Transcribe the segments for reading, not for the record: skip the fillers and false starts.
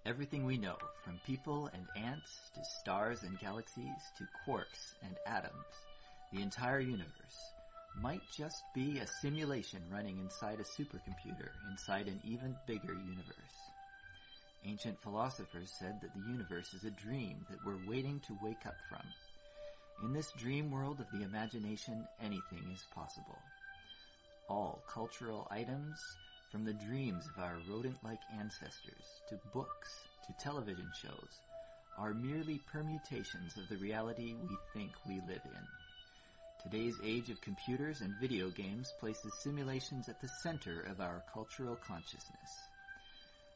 Everything we know, from people and ants to stars and galaxies to quarks and atoms, the entire universe, might just be a simulation running inside a supercomputer inside an even bigger universe. Ancient philosophers said that the universe is a dream that we're waiting to wake up from. In this dream world of the imagination, anything is possible. All cultural items, from the dreams of our rodent-like ancestors, to books, to television shows, are merely permutations of the reality we think we live in. Today's age of computers and video games places simulations at the center of our cultural consciousness.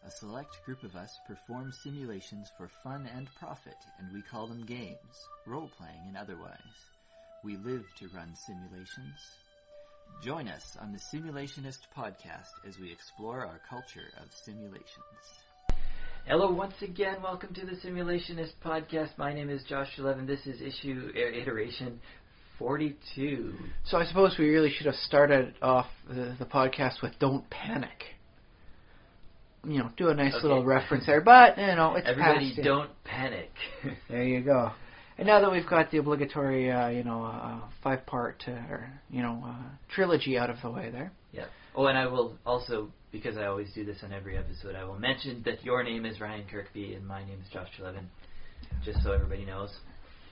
A select group of us perform simulations for fun and profit, and we call them games, role-playing and otherwise. We live to run simulations. Join us on the Simulationist podcast as we explore our culture of simulations. Hello once again, welcome to the Simulationist podcast. My name is Josh 11. This is iteration 42. So I suppose we really should have started off the podcast with "Don't Panic." You know, do a nice little reference there, but it's everybody past it. Don't panic. There you go. And now that we've got the obligatory, five-part, trilogy out of the way there. Yeah. Oh, and I will also, because I always do this on every episode, I will mention that your name is Ryan Kirkby and my name is Josh 11, just so everybody knows.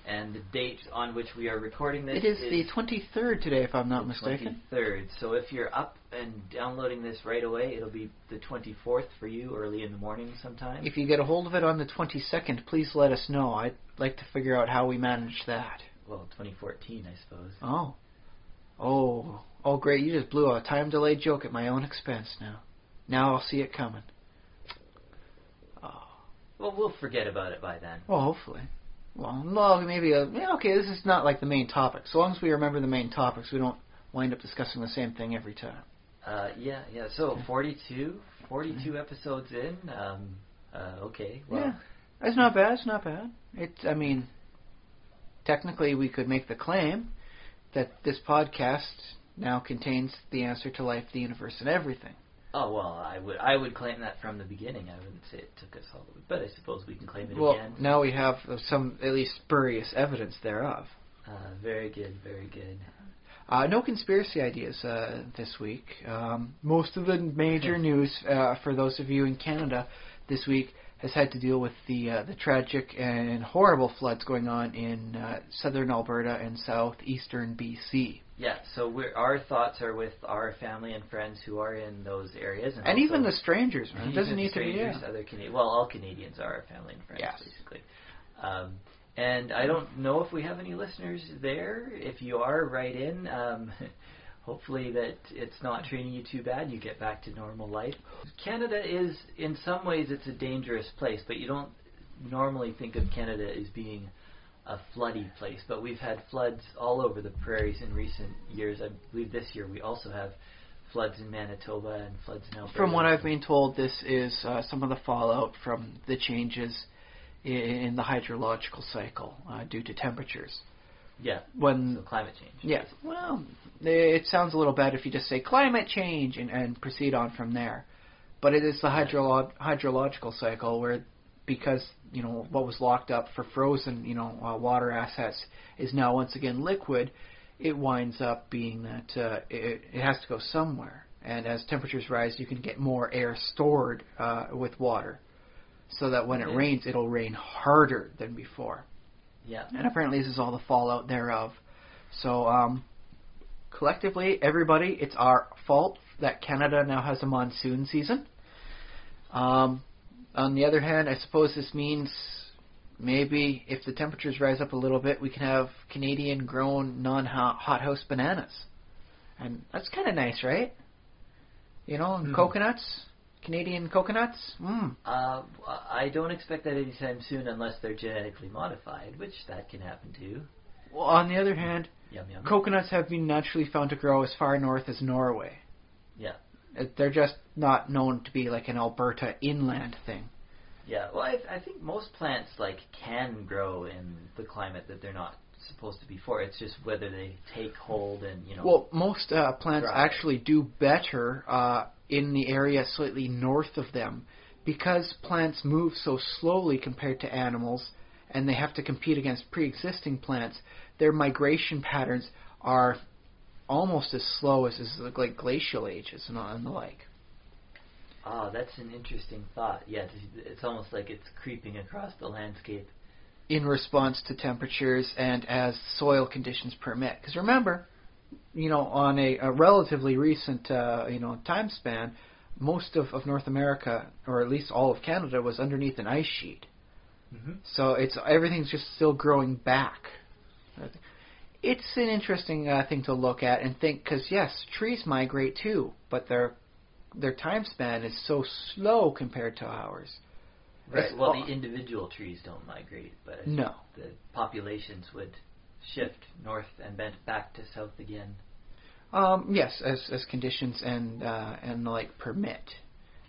And the date on which we are recording this is the 23rd today, if I'm not mistaken. 23rd. So if you're up and downloading this right away, it'll be the 24th for you, early in the morning sometime. If you get a hold of it on the 22nd, please let us know. I'd like to figure out how we managed that. Well, 2014, I suppose. Oh, great. You just blew a time-delayed joke at my own expense now. Now I'll see it coming. Oh. Well, we'll forget about it by then. Well, hopefully. Well, no, maybe, this is not like the main topic. So long as we remember the main topics, we don't wind up discussing the same thing every time. Yeah. So, 42 episodes in, okay. Well. Yeah, it's not bad. Technically we could make the claim that this podcast now contains the answer to life, the universe, and everything. Oh, well, I would claim that from the beginning. I wouldn't say it took us all the way, but I suppose we can claim it again. Well, now we have some, at least, spurious evidence thereof. Very good, very good. No conspiracy ideas this week. Most of the major news for those of you in Canada this week has had to deal with the tragic and horrible floods going on in southern Alberta and southeastern BC. Yeah, so our thoughts are with our family and friends who are in those areas. And even the strangers, man. It doesn't need to be, other Well, all Canadians are our family and friends, basically. And I don't know if we have any listeners there. If you are, write in. Hopefully that it's not treating you too bad. You get back to normal life. Canada is, in some ways, it's a dangerous place, but you don't normally think of Canada as being a floody place. But we've had floods all over the prairies in recent years. I believe this year we also have floods in Manitoba and floods in Alberta. From what I've been told, this is some of the fallout from the changes in the hydrological cycle due to temperatures. Yeah, so climate change. Yeah, well, it sounds a little bad if you just say climate change and proceed on from there. But it is the hydrological cycle where, because, what was locked up for frozen, water assets is now once again liquid, it winds up being that it has to go somewhere. And as temperatures rise, you can get more air stored with water, so that when it rains, it'll rain harder than before. Yeah. And apparently this is all the fallout thereof. So, collectively, everybody, it's our fault that Canada now has a monsoon season. On the other hand, I suppose this means maybe if the temperatures rise up a little bit, we can have Canadian-grown non-hothouse bananas. And that's kind of nice, right? And coconuts. Canadian coconuts? I don't expect that anytime soon unless they're genetically modified, which that can happen too. Well, on the other hand, yum. Coconuts have been naturally found to grow as far north as Norway. Yeah. They're just not known to be like an Alberta inland thing. Yeah, well, I think most plants can grow in the climate that they're not supposed to be for. It's just whether they take hold and, Well, most plants dry. actually do better in the area slightly north of them because plants move so slowly compared to animals, and they have to compete against pre-existing plants, their migration patterns are almost as slow as like glacial ages and the like. Oh, that's an interesting thought. Yeah, it's almost like it's creeping across the landscape. In response to temperatures and as soil conditions permit. Because remember, on a relatively recent, time span, most of North America, or at least all of Canada, was underneath an ice sheet. Mm-hmm. So everything's just still growing back. It's an interesting thing to look at and think, because yes, trees migrate too, but their time span is so slow compared to ours. Right. Well, the individual trees don't migrate, but no, the populations would shift north and then back to south again. Yes, as conditions and the like permit.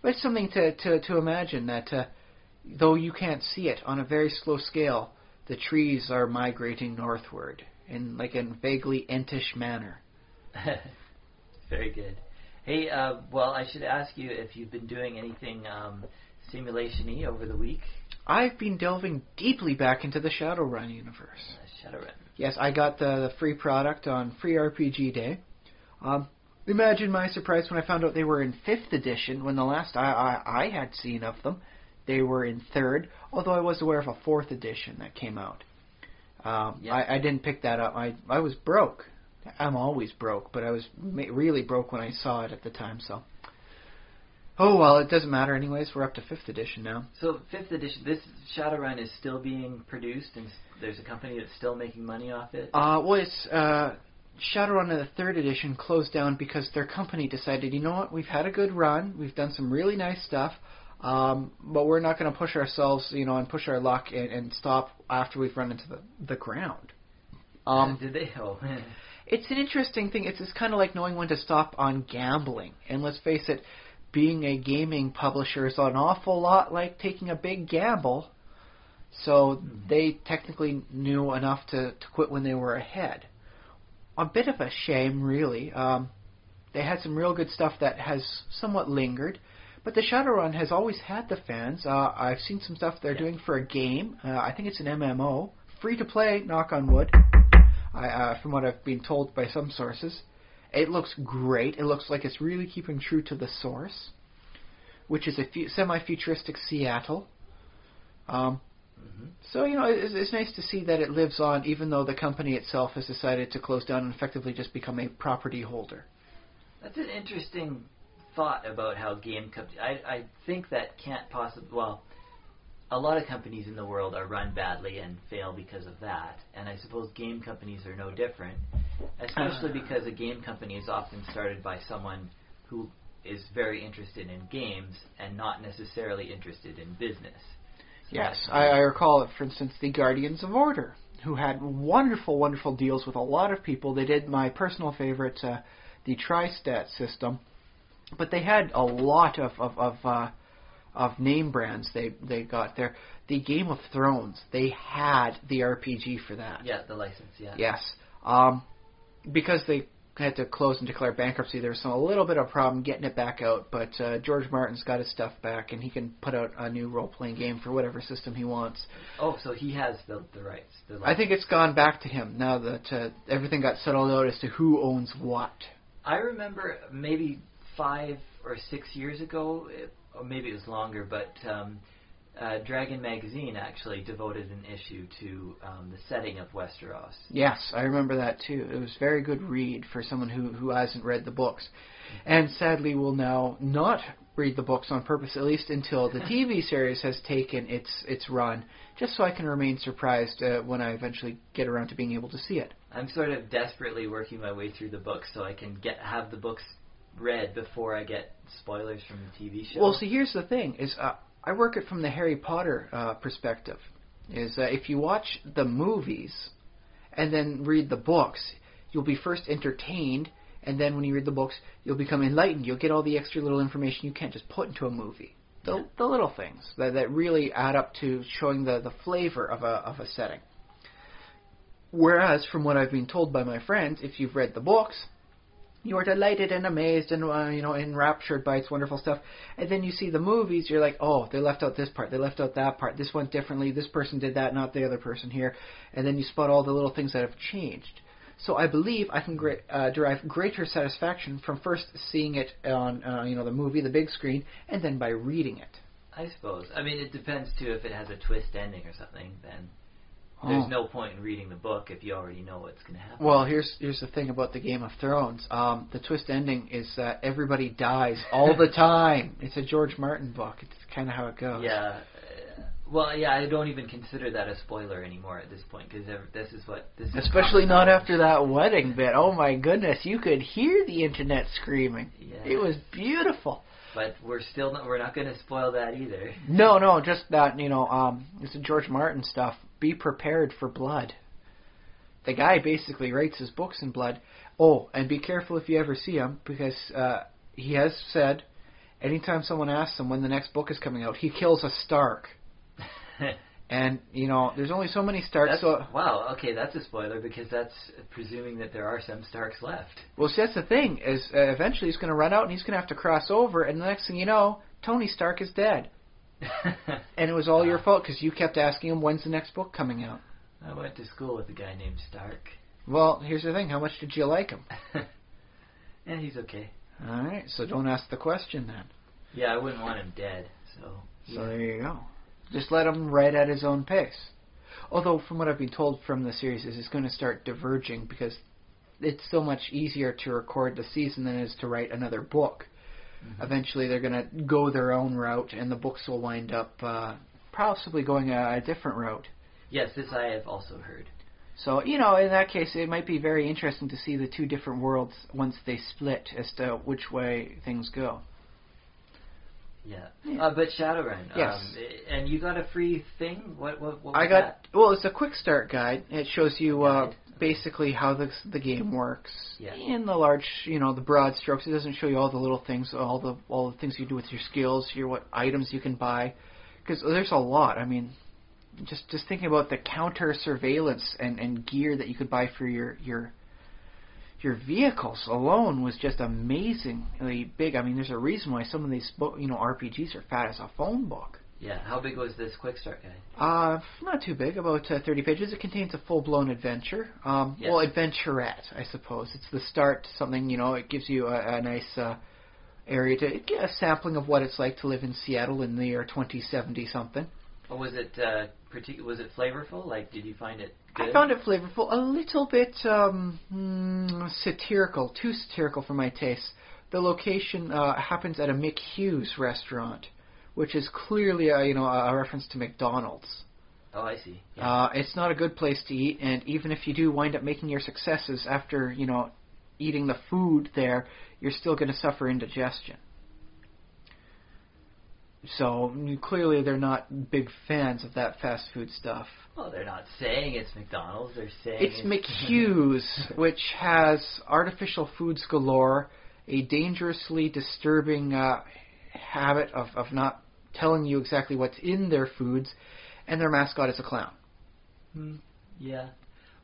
But it's something to imagine that though you can't see it on a very slow scale, the trees are migrating northward in like a vaguely entish manner. Very good. Hey, well, I should ask you if you've been doing anything simulation-y over the week. I've been delving deeply back into the Shadowrun universe. Shadowrun. Yes, I got the free product on Free RPG Day. Imagine my surprise when I found out they were in 5th edition, when the last I had seen of them, they were in 3rd, although I was aware of a 4th edition that came out. I didn't pick that up. I was broke. I'm always broke, but I was really broke when I saw it at the time, so... Oh, well, it doesn't matter anyways. We're up to 5th edition now. So 5th edition, this Shadowrun is still being produced, and there's a company that's still making money off it? Well, it's... Shadowrun in the 3rd edition closed down because their company decided, you know what, we've had a good run, we've done some really nice stuff, but we're not going to push ourselves, and push our luck and stop after we've run into the ground. Did they? Oh. It's an interesting thing. It's kind of like knowing when to stop on gambling. And let's face it, being a gaming publisher is an awful lot like taking a big gamble. So they technically knew enough to quit when they were ahead. A bit of a shame, really. They had some real good stuff that has somewhat lingered. But the Shadowrun has always had the fans. I've seen some stuff they're doing for a game. I think it's an MMO. Free to play, knock on wood. From what I've been told by some sources. It looks great. It looks like it's really keeping true to the source, which is a semi-futuristic Seattle. So, it's nice to see that it lives on, even though the company itself has decided to close down and effectively just become a property holder. That's an interesting thought about how game companies... I think that can't possibly... Well, a lot of companies in the world are run badly and fail because of that, and I suppose game companies are no different, especially because a game company is often started by someone who is very interested in games and not necessarily interested in business. Yes, I recall, for instance, the Guardians of Order, who had wonderful, wonderful deals with a lot of people. They did my personal favorite, the Tri-Stat system, but they had a lot of name brands they got there. The Game of Thrones, they had the RPG for that. Yeah, the license, yeah. Yes. Because they had to close and declare bankruptcy, there was a little bit of a problem getting it back out, but George Martin's got his stuff back, and he can put out a new role-playing game for whatever system he wants. Oh, so he has the rights. I think it's gone back to him now that everything got settled out as to who owns what. I remember maybe 5 or 6 years ago, or maybe it was longer, but Dragon Magazine actually devoted an issue to the setting of Westeros. Yes, I remember that too. It was a very good read for someone who hasn't read the books. And sadly will now not read the books on purpose, at least until the TV series has taken its run, just so I can remain surprised when I eventually get around to being able to see it. I'm sort of desperately working my way through the books so I can have the books read before I get spoilers from the TV show. Well, see, here's the thing, is I work it from the Harry Potter perspective, is if you watch the movies and then read the books, you'll be first entertained, and then when you read the books, you'll become enlightened. You'll get all the extra little information you can't just put into a movie. The little things that really add up to showing the flavor of a setting. Whereas, from what I've been told by my friends, if you've read the books, You are delighted and amazed and enraptured by its wonderful stuff. And then you see the movies, you're like, oh, they left out this part, they left out that part, this went differently, this person did that, not the other person here. And then you spot all the little things that have changed. So I believe I can derive greater satisfaction from first seeing it on the movie, the big screen, and then by reading it. I suppose. I mean, it depends too. If it has a twist ending or something, then there's no point in reading the book if you already know what's going to happen. Well, here's the thing about the Game of Thrones. The twist ending is that everybody dies all the time. It's a George Martin book. It's kind of how it goes. Yeah. Well, yeah, I don't even consider that a spoiler anymore at this point, because this is especially not after that wedding bit. Oh my goodness, you could hear the internet screaming. Yeah. It was beautiful. But we're not going to spoil that either. No, just that, it's George Martin stuff. Be prepared for blood. The guy basically writes his books in blood. Oh, and be careful if you ever see him, because he has said, anytime someone asks him when the next book is coming out, he kills a Stark. And, there's only so many Starks. Wow, okay, that's a spoiler, because that's presuming that there are some Starks left. Well, see, that's the thing, is eventually he's going to run out and he's going to have to cross over, and the next thing you know, Tony Stark is dead. And it was all your fault, because you kept asking him, when's the next book coming out? I went to school with a guy named Stark. Well, here's the thing, how much did you like him? Yeah, he's okay. Alright, so don't ask the question then. Yeah, I wouldn't want him dead, so... So there you go. Just let him write at his own pace. Although, from what I've been told from the series, is it's going to start diverging, because it's so much easier to record the season than it is to write another book. Mm-hmm. Eventually, they're going to go their own route, and the books will wind up possibly going a different route. Yes, this I have also heard. So, in that case, it might be very interesting to see the two different worlds once they split as to which way things go. Yeah. But Shadowrun. Yes. And you got a free thing? What was that? Well, it's a quick start guide. It shows you basically how the game works. Yeah. In the large, the broad strokes. It doesn't show you all the little things, all the things you do with your skills, what items you can buy. Because there's a lot. I mean, just thinking about the counter surveillance and gear that you could buy for your vehicles alone was just amazingly big. I mean, there's a reason why some of these RPGs are fat as a phone book. Yeah. How big was this quick start guide? Not too big, about 30 pages. It contains a full-blown adventure. Well, adventurette, I suppose. It's the start to something, it gives you a nice area to get a sampling of what it's like to live in Seattle in the year 2070 something. Oh, was it was it flavorful? Like, did you find it good? I found it flavorful, a little bit satirical, too satirical for my taste. The location happens at a Mick Hughes restaurant, which is clearly a reference to McDonald's. Oh, I see. Yeah. It's not a good place to eat, and even if you do wind up making your successes after eating the food there, you're still going to suffer indigestion. So, clearly they're not big fans of that fast food stuff. Well, they're not saying it's McDonald's. They're saying it's McHugh's, which has artificial foods galore, a dangerously disturbing habit of not telling you exactly what's in their foods, and their mascot is a clown. Yeah.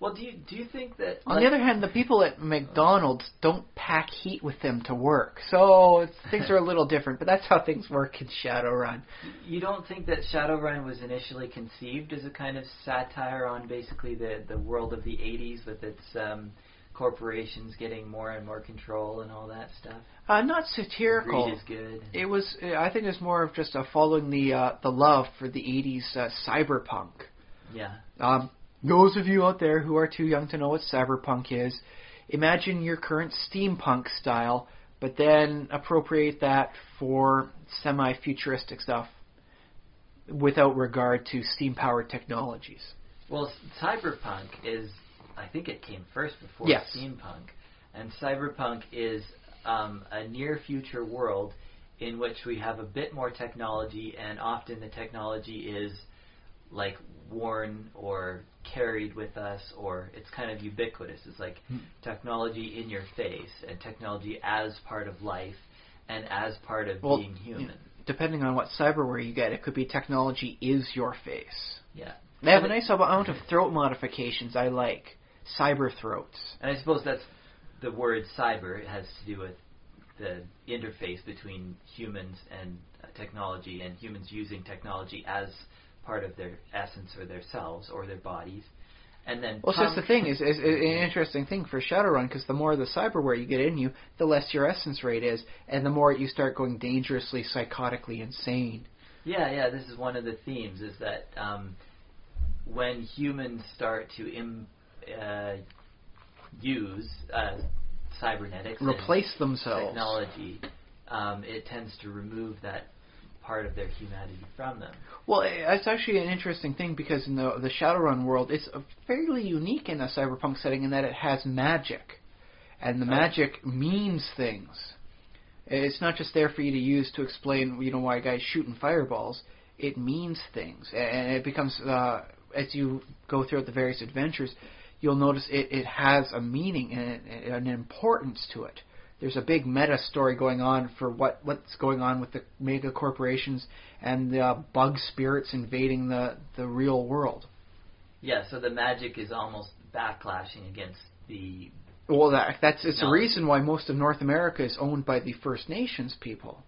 Well, do you think that... On the other hand, the people at McDonald's don't pack heat with them to work. So things are a little different, but that's how things work in Shadowrun. You don't think that Shadowrun was initially conceived as a kind of satire on basically the world of the 80s with its corporations getting more and more control and all that stuff? Not satirical. Greed is good. It was, I think it was more of just following the love for the 80s cyberpunk. Yeah. Those of you out there who are too young to know what cyberpunk is, imagine your current steampunk style, but then appropriate that for semi-futuristic stuff without regard to steam-powered technologies. Well, cyberpunk is, I think it came first before yes. steampunk, and cyberpunk is a near-future world in which we have a bit more technology, and often the technology is like worn or carried with us, or it's kind of ubiquitous. It's like technology in your face, and technology as part of life, and as part of being human. Depending on what cyberware you get, it could be technology is your face. Yeah. They have a nice amount of throat modifications I like. Cyber throats. And I suppose that's the word cyber has to do with the interface between humans and technology, and humans using technology as part of their essence or their selves or their bodies. And then well, that's the thing is an interesting thing for Shadowrun, because the more of the cyberware you get in you, the less your essence rate is, and the more you start going dangerously, psychotically insane. Yeah, this is one of the themes, is that when humans start to use cybernetics, replace themselves, technology, it tends to remove that part of their humanity from them. Well, it's actually an interesting thing, because in the Shadowrun world, it's fairly unique in a cyberpunk setting in that it has magic, and the magic means things. It's not just there for you to use to explain, why a guy's shooting fireballs. It means things, and it becomes as you go throughout the various adventures, you'll notice it has a meaning and an importance to it. There's a big meta story going on for what's going on with the mega corporations and the bug spirits invading the real world. Yeah, so the magic is almost backlashing against the... Well, it's a reason why most of North America is owned by the First Nations people.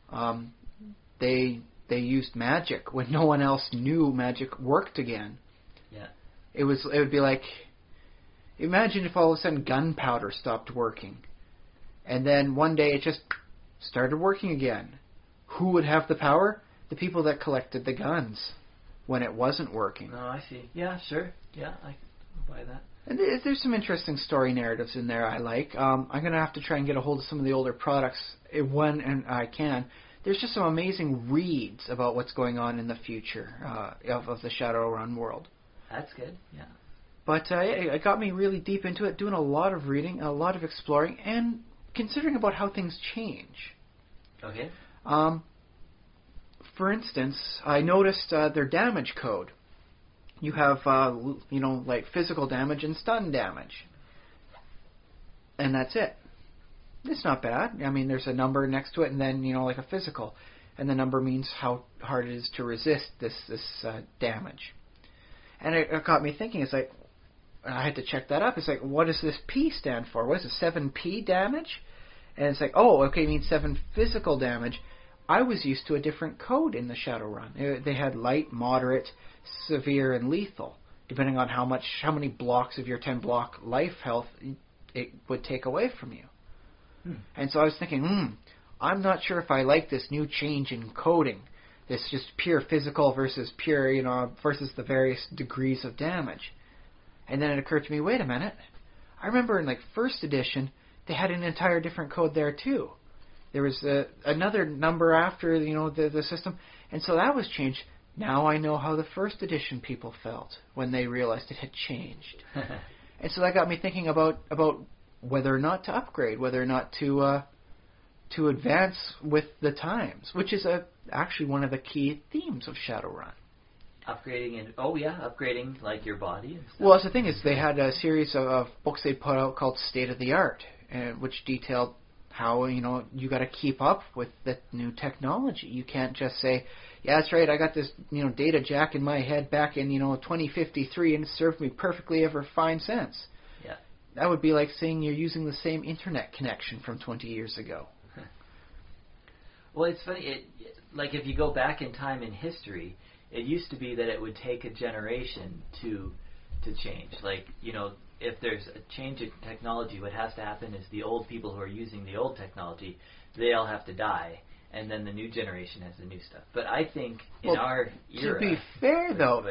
They used magic when no one else knew magic worked again. Yeah. It would be like, imagine if all of a sudden gunpowder stopped working. And then one day it just started working again. Who would have the power? The people that collected the guns when it wasn't working. Oh, I see. Yeah, sure. Yeah, I'll buy that. And there's some interesting story narratives in there I like. I'm going to have to try and get a hold of some of the older products when I can. There's just some amazing reads about what's going on in the future of the Shadowrun world. That's good, yeah. But it got me really deep into it, doing a lot of reading, a lot of exploring, and considering about how things change. Okay. For instance, I noticed their damage code. You have, like physical damage and stun damage. And that's it. It's not bad. I mean, there's a number next to it, and then, like a physical. And the number means how hard it is to resist this damage. And it got me thinking, it's like, I had to check that up. It's like, what does this P stand for? What is it, 7P damage? And it's like, oh, okay, it means 7 physical damage. I was used to a different code in the Shadowrun. They had light, moderate, severe, and lethal, depending on how many blocks of your 10-block life health it would take away from you. And so I was thinking, I'm not sure if I like this new change in coding. This just pure physical versus pure, versus the various degrees of damage. And then it occurred to me, wait a minute. I remember in first edition, they had an entire different code there too. There was another number after the system, and so that was changed. Now I know how the first edition people felt when they realized it had changed. And so that got me thinking about whether or not to upgrade, whether or not to advance with the times, which is actually one of the key themes of Shadowrun. Upgrading like your body and stuff. Well, that's the thing is they had a series of books they put out called State of the Art, which detailed how you got to keep up with the new technology. You can't just say, yeah, that's right, I got this data jack in my head back in 2053 and it served me perfectly ever fine since. Yeah. That would be like saying you're using the same internet connection from 20 years ago. Well, it's funny. Like if you go back in time in history, it used to be that it would take a generation to change. Like, if there's a change in technology, what has to happen is the old people who are using the old technology, they all have to die, and then the new generation has the new stuff. But I think in our era... To be fair, though,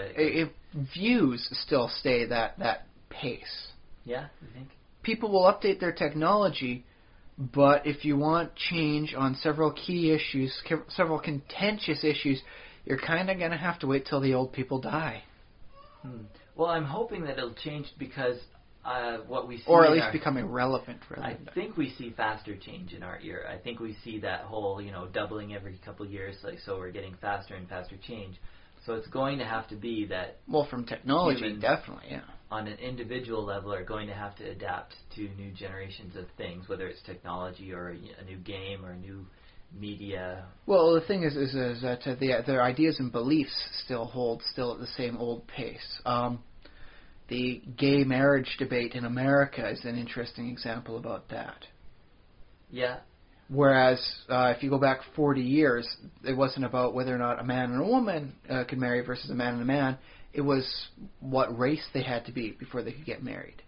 views still stay that pace. Yeah, you think? People will update their technology, but if you want change on several key issues, several contentious issues, you're kind of going to have to wait till the old people die. Well, I'm hoping that it'll change because what we see... Or at least become irrelevant. I think we see faster change in our era. I think we see that whole, doubling every couple of years, so we're getting faster and faster change. So it's going to have to be that... Well, from technology, definitely, yeah. On an individual level are going to have to adapt to new generations of things, whether it's technology or a new game or a new media. Well, the thing is that their ideas and beliefs still hold at the same old pace. the gay marriage debate in America is an interesting example about that. Yeah. Whereas if you go back 40 years, it wasn't about whether or not a man and a woman could marry versus a man and a man. It was what race they had to be before they could get married.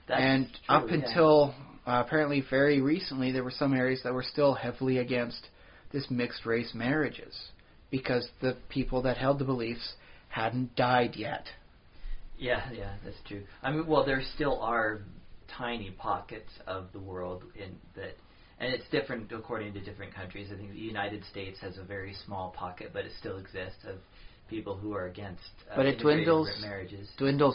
That's true, up until apparently very recently, there were some areas that were still heavily against this mixed race marriages because the people that held the beliefs hadn't died yet. Yeah, that's true. I mean, well, there still are tiny pockets of the world in that, and it's different according to different countries. I think the United States has a very small pocket, but it still exists of people who are against but it dwindles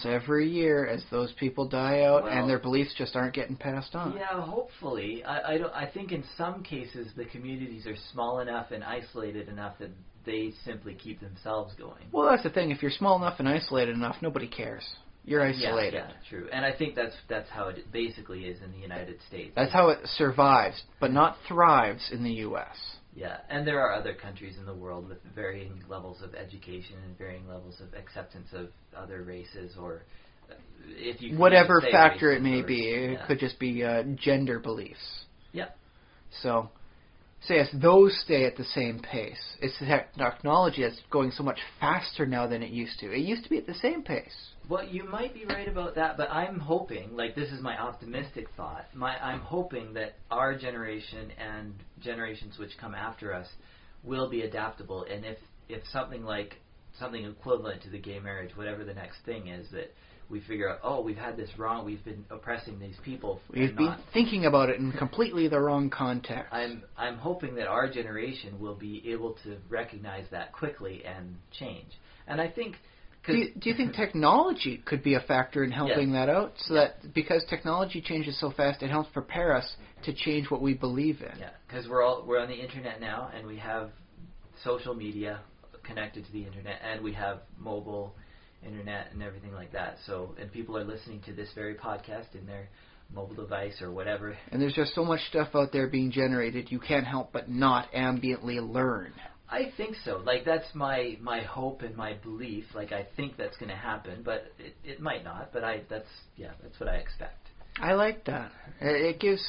every year as those people die out, and their beliefs just aren't getting passed on. Yeah, hopefully. I think in some cases the communities are small enough and isolated enough that they simply keep themselves going. Well, that's the thing. If you're small enough and isolated enough, nobody cares. You're isolated. Yeah, true. And I think that's how it basically is in the United States. That's how it survives, but not thrives in the U.S. Yeah, and there are other countries in the world with varying levels of education and varying levels of acceptance of other races, or if you whatever factor it may be. It could just be gender beliefs. Yeah. So yes, those stay at the same pace. It's the technology that's going so much faster now than it used to. It used to be at the same pace. Well, you might be right about that, but I'm hoping, like this is my optimistic thought, I'm hoping that our generation and generations which come after us will be adaptable, and if something equivalent to the gay marriage, whatever the next thing is, that we figure out, oh, we've had this wrong, we've been oppressing these people. We've been thinking about it in completely the wrong context. I'm hoping that our generation will be able to recognize that quickly and change. And I think... Do you think technology could be a factor in helping that out? So that because technology changes so fast, it helps prepare us to change what we believe in. Yeah, because we're on the internet now, and we have social media connected to the internet, and we have mobile internet and everything like that. So, and people are listening to this very podcast in their mobile device or whatever. And there's just so much stuff out there being generated, you can't help but not ambiently learn. I think so. Like, that's my hope and my belief. Like, I think that's going to happen, but it might not. But that's what I expect. I like that. It gives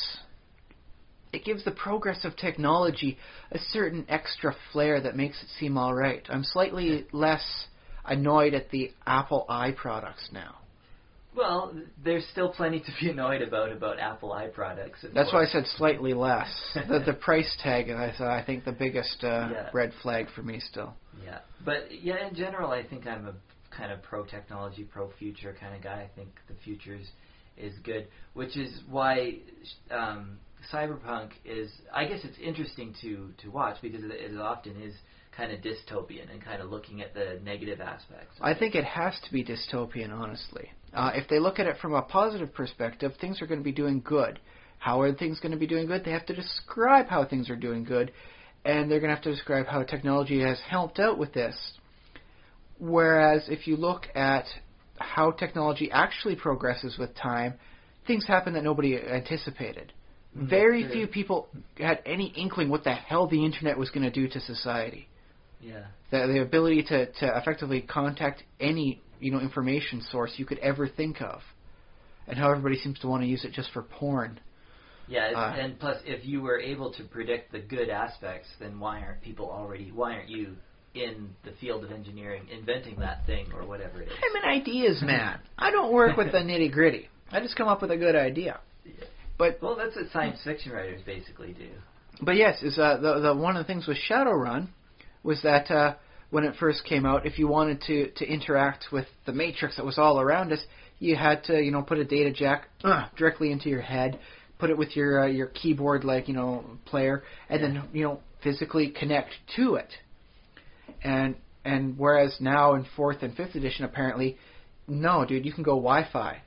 the progress of technology a certain extra flair that makes it seem all right. I'm slightly less annoyed at the Apple I products now. Well, there's still plenty to be annoyed about Apple I products. That's why I said slightly less. the price tag, I think, the biggest red flag for me still. Yeah, but in general, I think I'm a kind of pro-technology, pro-future kind of guy. I think the future is good, which is why cyberpunk is, I guess it's interesting to watch because it often is kind of dystopian and kind of looking at the negative aspects. I think it has to be dystopian, honestly. If they look at it from a positive perspective, things are going to be doing good. How are things going to be doing good? They have to describe how things are doing good, and they're going to have to describe how technology has helped out with this. Whereas if you look at how technology actually progresses with time, things happen that nobody anticipated. Very few people had any inkling what the hell the internet was going to do to society. Yeah. The ability to effectively contact any information source you could ever think of, and how everybody seems to want to use it just for porn. Yeah, and plus, if you were able to predict the good aspects, then why aren't you in the field of engineering inventing that thing or whatever it is? I'm an ideas man. I don't work with the nitty gritty. I just come up with a good idea. Yeah. But well, that's what science fiction writers basically do. But yes, is the one of the things with Shadowrun was that when it first came out, if you wanted to interact with the matrix that was all around us, you had to put a data jack directly into your head, put it with your keyboard player, and then physically connect to it. And whereas now in 4th and 5th edition, apparently, no, dude, you can go Wi-Fi.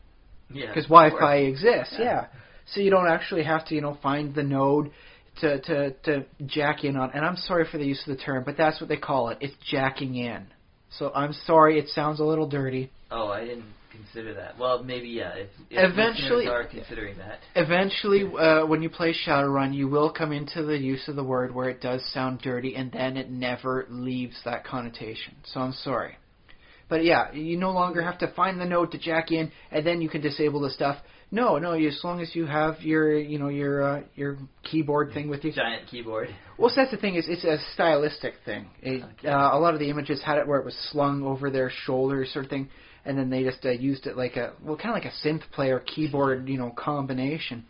Yeah. Because Wi-Fi exists. Yeah. So you don't actually have to find the node to jack in on. And I'm sorry for the use of the term, but that's what they call it. It's jacking in. So I'm sorry, it sounds a little dirty. Oh, I didn't consider that. Well, maybe, yeah. If eventually, listeners are considering that. Eventually, when you play Shadowrun, you will come into the use of the word where it does sound dirty, and then it never leaves that connotation. So I'm sorry. But yeah, you no longer have to find the node to jack in, and then you can disable the stuff. No, as long as you have your keyboard thing with you. Giant keyboard. Well, so that's the thing, is it's a stylistic thing. A lot of the images had it where it was slung over their shoulders sort of thing, and then they just used it like kind of like a synth player keyboard, combination.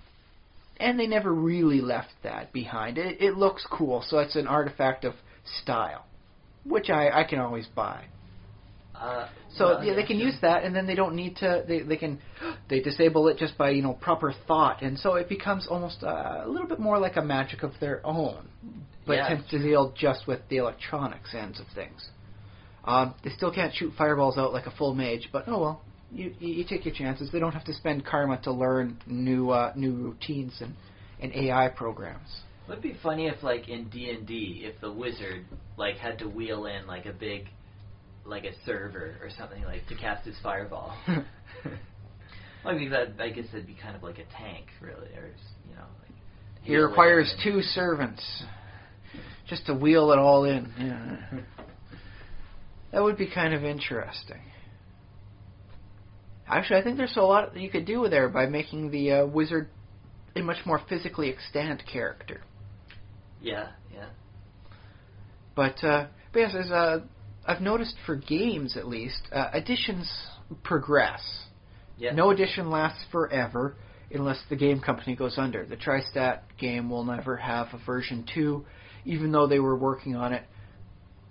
And they never really left that behind. It looks cool, so it's an artifact of style, which I can always buy. They can use that, and then they don't need to. They disable it just by proper thought, and so it becomes almost a little bit more like a magic of their own, but tends to deal just with the electronics ends of things. They still can't shoot fireballs out like a full mage, but oh well, you take your chances. They don't have to spend karma to learn new routines and AI programs. It would be funny if, like in D&D, if the wizard had to wheel in a big. Like a server or something to cast his fireball. I guess that'd be kind of like a tank, really, or he requires 2 servants just to wheel it all in. Yeah, that would be kind of interesting. Actually, I think there's a lot that you could do there by making the wizard a much more physically extant character. Yeah. But yes, there's I've noticed for games, at least, editions progress. Yeah. No edition lasts forever unless the game company goes under. The TriStat game will never have a version 2, even though they were working on it,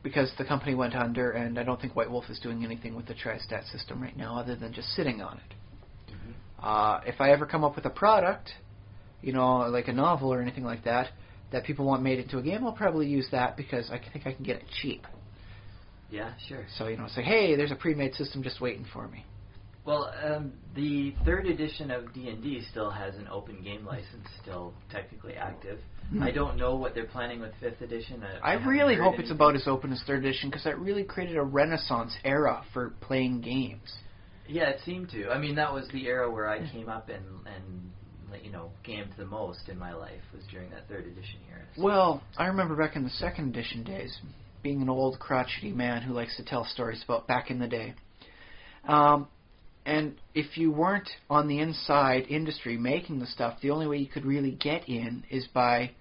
because the company went under, and I don't think White Wolf is doing anything with the TriStat system right now other than just sitting on it. Mm-hmm. If I ever come up with a product, like a novel or anything like that people want made into a game, I'll probably use that because I think I can get it cheap. Yeah, sure. So, say, hey, there's a pre-made system just waiting for me. Well, the 3rd edition of D&D still has an open game license, still technically active. Mm-hmm. I don't know what they're planning with 5th edition. I really hope it's about as open as 3rd edition, because that really created a renaissance era for playing games. Yeah, it seemed to. I mean, that was the era where I came up and gamed the most in my life, was during that 3rd edition era. So. Well, I remember back in the 2nd edition days, being an old crotchety man who likes to tell stories about back in the day. And if you weren't on the inside industry making the stuff, the only way you could really get in is by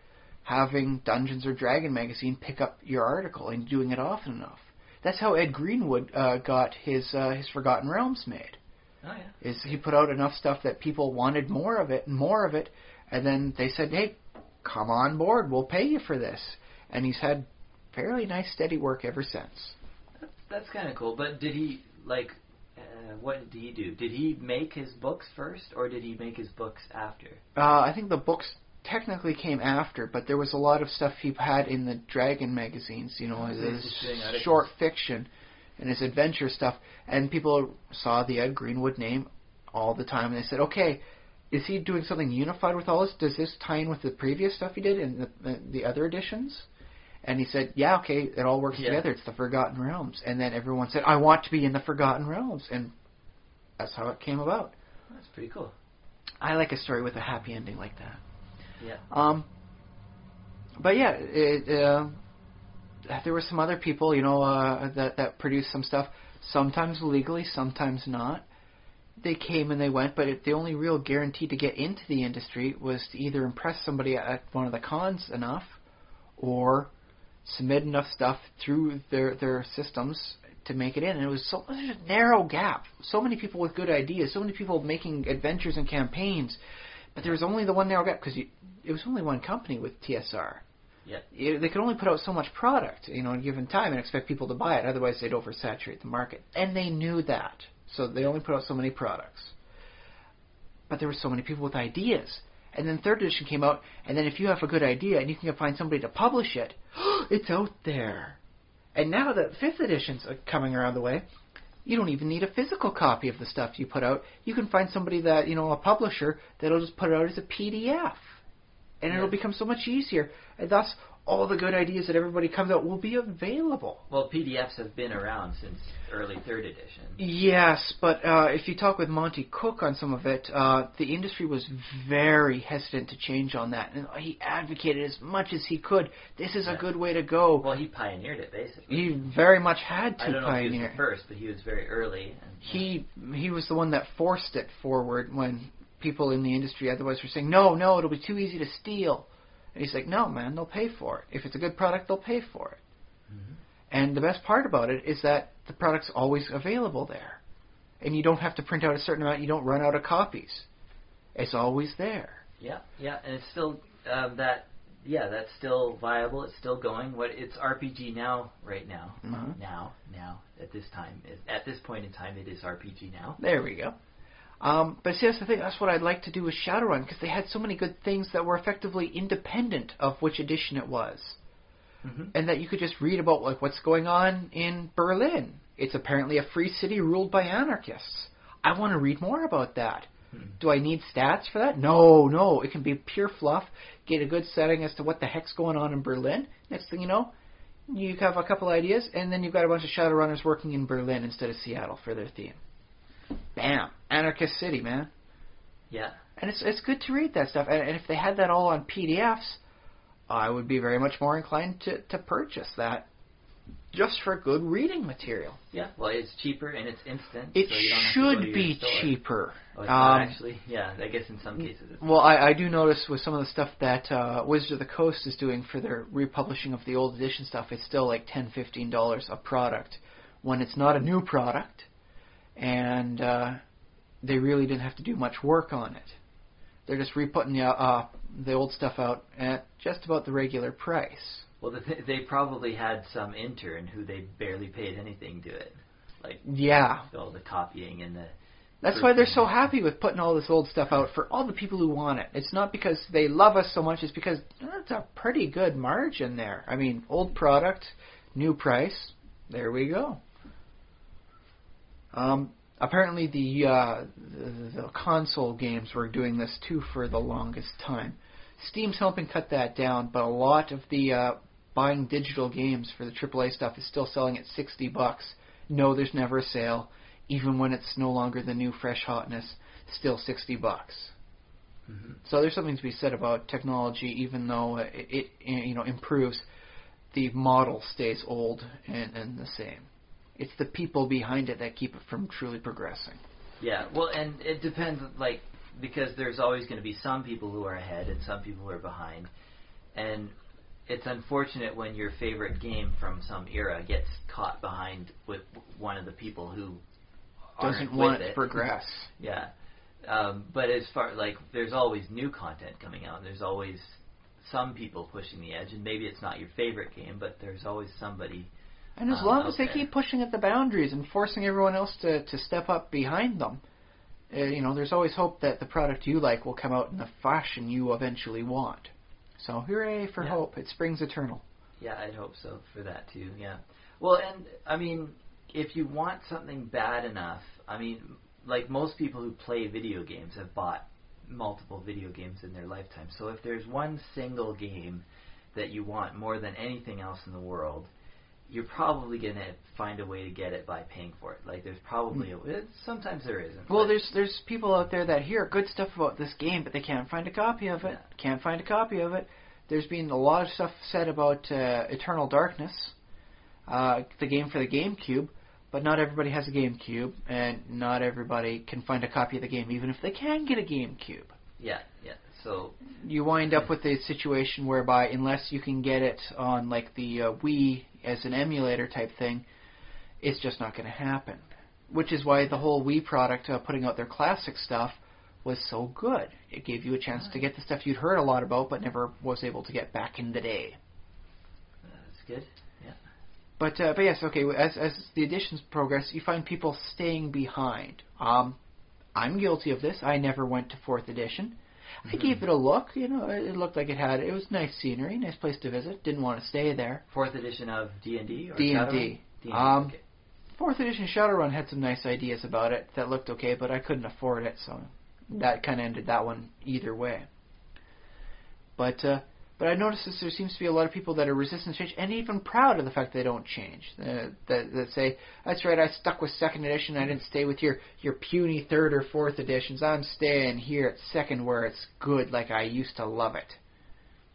having Dungeons or Dragon magazine pick up your article and doing it often enough. That's how Ed Greenwood got his Forgotten Realms made. Oh, yeah. He put out enough stuff that people wanted more of it, and then they said, hey, come on board, we'll pay you for this. And he's had fairly nice, steady work ever since. That's kind of cool. But did he, what did he do? Did he make his books first, or did he make his books after? I think the books technically came after, but there was a lot of stuff he had in the Dragon magazines, his short fiction and his adventure stuff. And people saw the Ed Greenwood name all the time, and they said, okay, is he doing something unified with all this? Does this tie in with the previous stuff he did in the other editions? And he said, yeah, okay, it all works together. It's the Forgotten Realms. And then everyone said, I want to be in the Forgotten Realms. And that's how it came about. That's pretty cool. I like a story with a happy ending like that. Yeah. But yeah, there were some other people, that produced some stuff, sometimes legally, sometimes not. They came and they went, but the only real guarantee to get into the industry was to either impress somebody at one of the cons enough, or submit enough stuff through their systems to make it in. And it was such a narrow gap. So many people with good ideas, so many people making adventures and campaigns, but there was only the one narrow gap, because it was only one company with TSR. Yeah. They could only put out so much product, in a given time, and expect people to buy it. Otherwise, they'd oversaturate the market. And they knew that. So they only put out so many products. But there were so many people with ideas. And then 3rd edition came out, and then if you have a good idea and you can find somebody to publish it, it's out there. And now that 5th edition's coming around the way, you don't even need a physical copy of the stuff you put out. You can find somebody that, a publisher, that'll just put it out as a PDF. And it'll become so much easier. And thus, all the good ideas that everybody comes out will be available. Well, PDFs have been around since early 3rd edition. Yes, but if you talk with Monty Cook on some of it, the industry was very hesitant to change on that. And he advocated as much as he could. This is a good way to go. Well, he pioneered it, basically. He very much had to I don't know pioneer. if he was the first, but he was very early. And, he was the one that forced it forward when people in the industry otherwise were saying, no, it'll be too easy to steal. And he's like, no, man, they'll pay for it. If it's a good product, they'll pay for it. Mm-hmm. And the best part about it is that the product's always available there. And you don't have to print out a certain amount. You don't run out of copies. It's always there. Yeah, and it's still that's still viable. It's still going. It's RPG Now right now. Mm-hmm. Now at this point in time, it is RPG Now. There we go. But see, that's the thing. That's what I'd like to do with Shadowrun, because they had so many good things that were effectively independent of which edition it was. Mm-hmm. And that you could just read about like what's going on in Berlin. It's apparently a free city ruled by anarchists. I want to read more about that. Do I need stats for that? No. It can be pure fluff. Get a good setting as to what the heck's going on in Berlin. Next thing you know, you have a couple ideas, and then you've got a bunch of Shadowrunners working in Berlin instead of Seattle for their theme. Bam! Anarchist City, man. Yeah. And it's good to read that stuff. And if they had that all on PDFs, I would be very much more inclined to purchase that just for good reading material. Yeah, well, it's cheaper and it's instant. It so you don't have should to go to be your store. cheaper. Oh, it's not actually? Yeah, I guess in some cases it's Well, I do notice with some of the stuff that Wizards of the Coast is doing for their republishing of the old edition stuff, it's still like $10, $15 a product when it's not a new product. And they really didn't have to do much work on it. They're just re-putting the old stuff out at just about the regular price. Well, they probably had some intern who they barely paid anything to it. Like, yeah. All the copying and the... That's why they're so happy with putting all this old stuff out for all the people who want it. It's not because they love us so much, it's because it's a pretty good margin there. I mean, old product, new price, there we go. Apparently the console games were doing this too for the longest time. Steam's helping cut that down, but a lot of the buying digital games for the AAA stuff is still selling at $60. No, there's never a sale. Even when it's no longer the new fresh hotness, still $60. Mm-hmm. So there's something to be said about technology, even though it improves, the model stays old and the same. It's the people behind it that keep it from truly progressing. Yeah, well, and it depends, like, because there's always going to be some people who are ahead and some people who are behind. And it's unfortunate when your favorite game from some era gets caught behind with one of the people who doesn't want it to progress. Yeah. But as far, like, there's always new content coming out. There's always some people pushing the edge, and maybe it's not your favorite game, but there's always somebody. And as long as they keep pushing at the boundaries and forcing everyone else to step up behind them, there's always hope that the product you like will come out in the fashion you eventually want. So hooray for hope. It springs eternal. Yeah, I'd hope so for that too, yeah. Well, and, I mean, if you want something bad enough, I mean, like most people who play video games have bought multiple video games in their lifetime. So if there's one single game that you want more than anything else in the world, you're probably going to find a way to get it by paying for it. Like, there's probably sometimes there isn't. Well, there's people out there that hear good stuff about this game, but they can't find a copy of it. Yeah. Can't find a copy of it. There's been a lot of stuff said about Eternal Darkness, the game for the GameCube, but not everybody has a GameCube, and not everybody can find a copy of the game, even if they can get a GameCube. Yeah. So you wind up with a situation whereby, unless you can get it on like the Wii as an emulator type thing, it's just not going to happen. Which is why the whole Wii product, putting out their classic stuff, was so good. It gave you a chance to get the stuff you'd heard a lot about, but never was able to get back in the day. That's good. Yeah. But yes, okay. As the editions progress, you find people staying behind. I'm guilty of this. I never went to 4th edition. I gave it a look. It looked like it was nice scenery, nice place to visit. Didn't want to stay there. 4th edition of D&D or D&D. Okay. 4th edition Shadowrun had some nice ideas about it that looked okay, but I couldn't afford it, so that kind of ended that one either way. But But I noticed that there seems to be a lot of people that are resistant to change and even proud of the fact they don't change. That say, that's right, I stuck with 2nd edition, I didn't stay with your puny 3rd or 4th editions. I'm staying here at 2nd where it's good like I used to love it.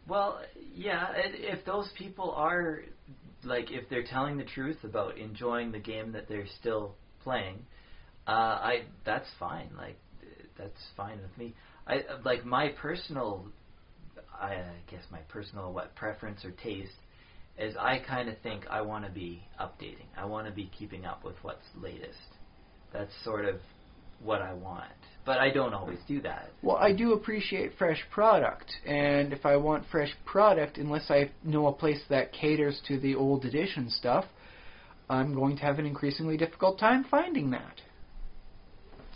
Well, yeah, if those people are, like, if they're telling the truth about enjoying the game that they're still playing, that's fine. Like, that's fine with me. My personal preference or taste is I kind of think I want to be updating. I want to be keeping up with what's latest. That's sort of what I want. But I don't always do that. Well, I do appreciate fresh product. And if I want fresh product, unless I know a place that caters to the old edition stuff, I'm going to have an increasingly difficult time finding that.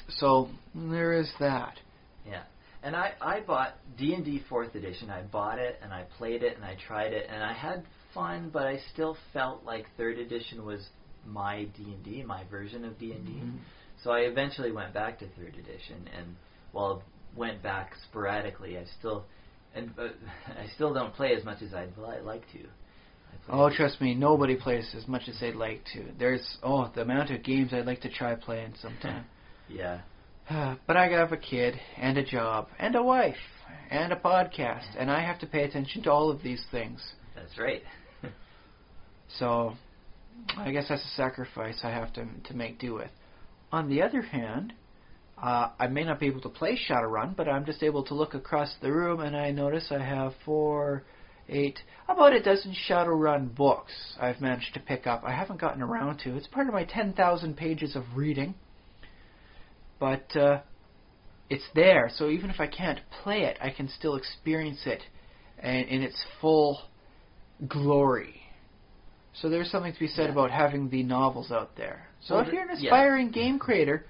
So there is that. Yeah. And I bought D&D 4th edition. I bought it, and I played it, and I tried it, and I had fun, but I still felt like 3rd edition was my D&D, my version of D&D. Mm-hmm. So I eventually went back to 3rd edition, and went back sporadically. I still don't play as much as I'd like to. Oh, trust me, nobody plays as much as they'd like to. There's the amount of games I'd like to try playing sometime. Yeah. But I have a kid, and a job, and a wife, and a podcast, and I have to pay attention to all of these things. That's right. So, I guess that's a sacrifice I have to make do with. On the other hand, I may not be able to play Shadowrun, but I'm just able to look across the room, and I notice I have about a dozen Shadowrun books I've managed to pick up. I haven't gotten around to. It's part of my 10,000 pages of reading. But it's there, so even if I can't play it, I can still experience it in its full glory. So there's something to be said about having the novels out there. So if you're an aspiring game creator,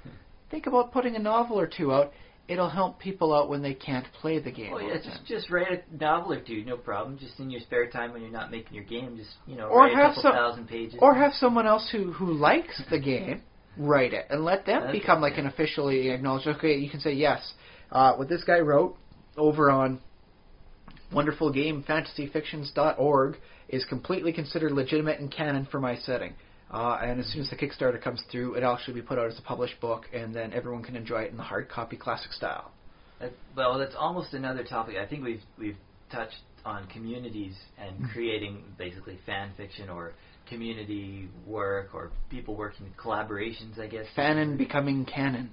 think about putting a novel or two out. It'll help people out when they can't play the game. Well, just write a novel or two, no problem. Just in your spare time when you're not making your game, just write a couple thousand pages. Or have someone else who likes the game write it and let them become like an officially acknowledged. Okay, you can say yes. What this guy wrote over on wonderfulgamefantasyfictions.org is completely considered legitimate and canon for my setting. And as soon as the Kickstarter comes through, it'll actually be put out as a published book, and then everyone can enjoy it in the hard copy classic style. That's almost another topic. I think we've touched on communities and creating basically fan fiction or community work or people working in collaborations, I guess. Fanon becoming canon.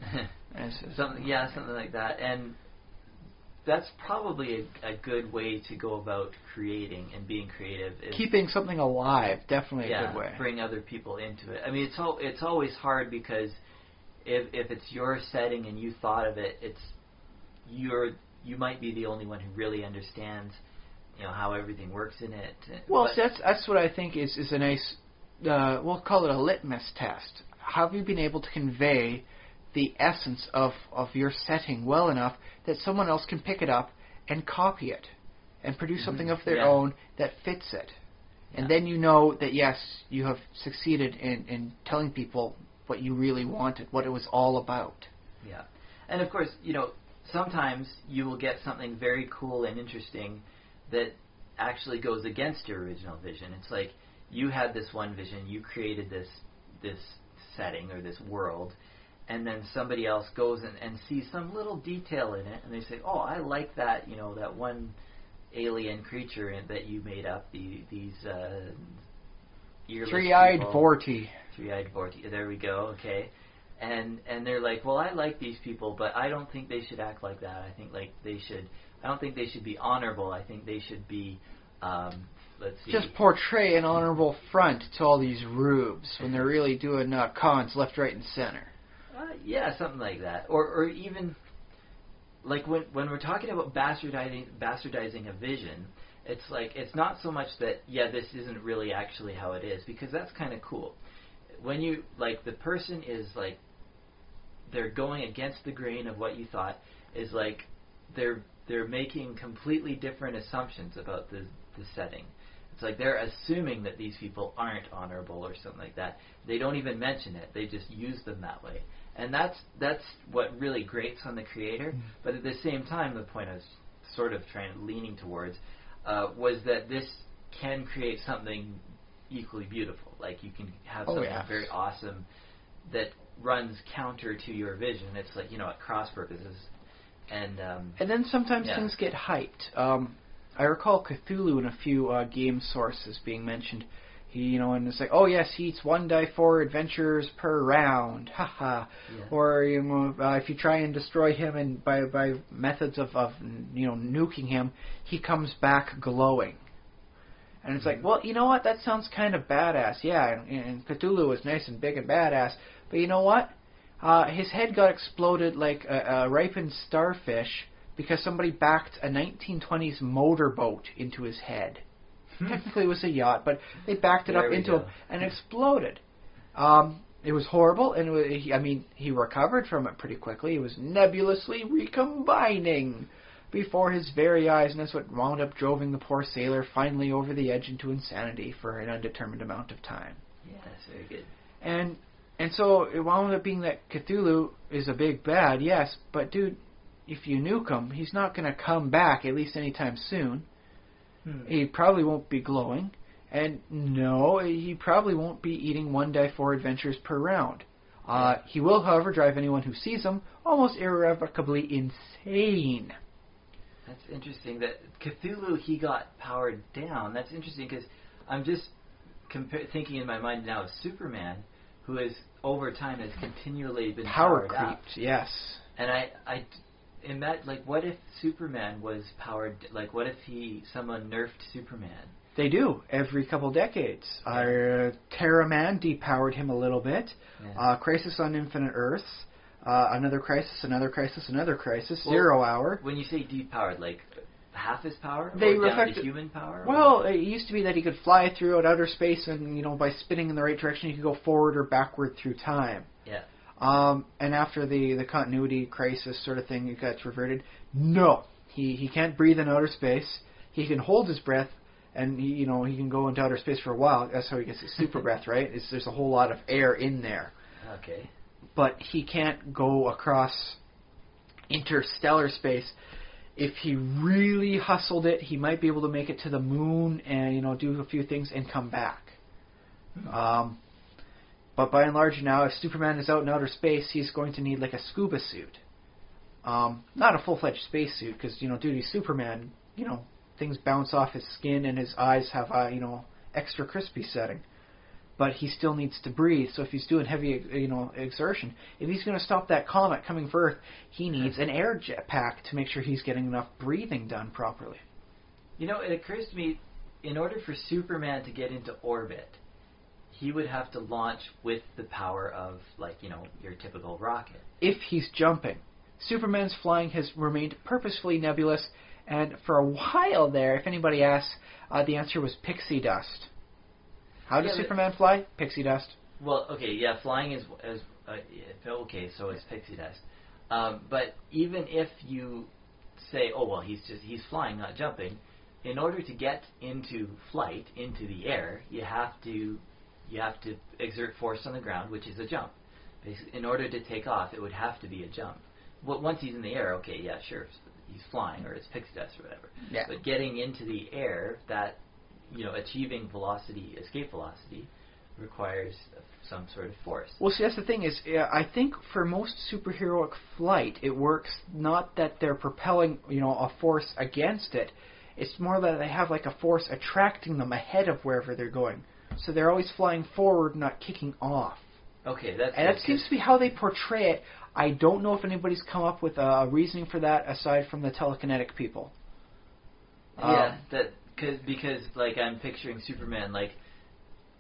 something like that. And that's probably a good way to go about creating and being creative. Keeping something alive, definitely a good way. Bring other people into it. I mean, it's always hard because if it's your setting and you thought of it, you might be the only one who really understands how everything works in it. Well, that's what I think is a nice, we'll call it a litmus test. Have you been able to convey the essence of your setting well enough that someone else can pick it up and copy it and produce something of their own that fits it? And then you know that, yes, you have succeeded in telling people what you really wanted, what it was all about. Yeah. And, of course, sometimes you will get something very cool and interesting that actually goes against your original vision. It's like you had this one vision, you created this setting or this world, and then somebody else goes and sees some little detail in it, and they say, oh, I like that, that one alien creature that you made up, these earless Three-eyed people. Vorti. Three-eyed Vorti, there we go, okay. And they're like, well, I like these people, but I don't think they should act like that. I don't think they should be honorable. I think they should be, let's see. Just portray an honorable front to all these rubes when they're really doing cons left, right, and center. Something like that. Or even, like when we're talking about bastardizing a vision, it's like, it's not so much that, this isn't really actually how it is, because that's kind of cool. When you, like, the person is like, they're going against the grain of what you thought, is like, they're making completely different assumptions about the setting. It's like they're assuming that these people aren't honorable or something like that. They don't even mention it. They just use them that way. And that's what really grates on the creator. But at the same time, the point I was sort of leaning towards, was that this can create something equally beautiful. Like you can have something very awesome that runs counter to your vision. It's like, at cross purposes. And then sometimes things get hyped. I recall Cthulhu in a few game sources being mentioned. He, and it's like, oh yes, he eats 1d4 adventures per round, haha. Yeah. Or if you try and destroy him and by methods of nuking him, he comes back glowing. And it's like, well, you know what? That sounds kind of badass. Yeah, and Cthulhu was nice and big and badass, but you know what? His head got exploded like a ripened starfish because somebody backed a 1920s motorboat into his head. Technically it was a yacht, but they backed it up into him and exploded. It was horrible, and he recovered from it pretty quickly. He was nebulously recombining before his very eyes, and that's what wound up driving the poor sailor finally over the edge into insanity for an undetermined amount of time. Yeah, that's very good. And so it wound up being that Cthulhu is a big bad, yes, but dude, if you nuke him, he's not going to come back, at least anytime soon. He probably won't be glowing. And no, he probably won't be eating 1d4 adventures per round. He will, however, drive anyone who sees him almost irrevocably insane. That's interesting. That Cthulhu, he got powered down. That's interesting because I'm just thinking in my mind now of Superman, who is over time has continually been powered creeped up. Yes. And I what if Superman was powered? Like, what if someone nerfed Superman? They do every couple decades. Terra Man depowered him a little bit. Yeah. Crisis on Infinite Earths. Another crisis, another crisis, another crisis. Well, 0 Hour. When you say depowered, like half his power, they or down to human power? Well, it used to be that he could fly throughout outer space, and by spinning in the right direction, he could go forward or backward through time. Yeah. And after the continuity crisis sort of thing, it got reverted. No, he can't breathe in outer space. He can hold his breath, and he can go into outer space for a while. That's how he gets his super breath, right? There's a whole lot of air in there. Okay. But he can't go across interstellar space. If he really hustled it, he might be able to make it to the moon and do a few things and come back. But by and large now, if Superman is out in outer space, he's going to need like a scuba suit. Not a full-fledged space suit, because, dude, he's Superman. Things bounce off his skin and his eyes have a, extra crispy setting. But he still needs to breathe, so if he's doing heavy, exertion, if he's going to stop that comet coming for Earth, he needs an air jet pack to make sure he's getting enough breathing done properly. It occurs to me, in order for Superman to get into orbit, he would have to launch with the power of, your typical rocket. If he's jumping. Superman's flying has remained purposefully nebulous, and for a while there, if anybody asks, the answer was pixie dust. How does Superman fly? Pixie dust. Well, okay, yeah, flying is okay, so it's pixie dust. But even if you say, oh well, he's flying, not jumping, in order to get into flight, into the air, you have to exert force on the ground, which is a jump. Basically, in order to take off, it would have to be a jump. Well, once he's in the air, okay, yeah, sure, he's flying, or it's pixie dust or whatever. Yeah. But getting into the air, that achieving velocity, escape velocity, requires some sort of force. Well, see, that's the thing is, I think for most superheroic flight, it works not that they're propelling, a force against it. It's more that they have like a force attracting them ahead of wherever they're going. So they're always flying forward, not kicking off. Okay, that seems to be how they portray it. I don't know if anybody's come up with a reasoning for that aside from the telekinetic people. Yeah, because like I'm picturing Superman, like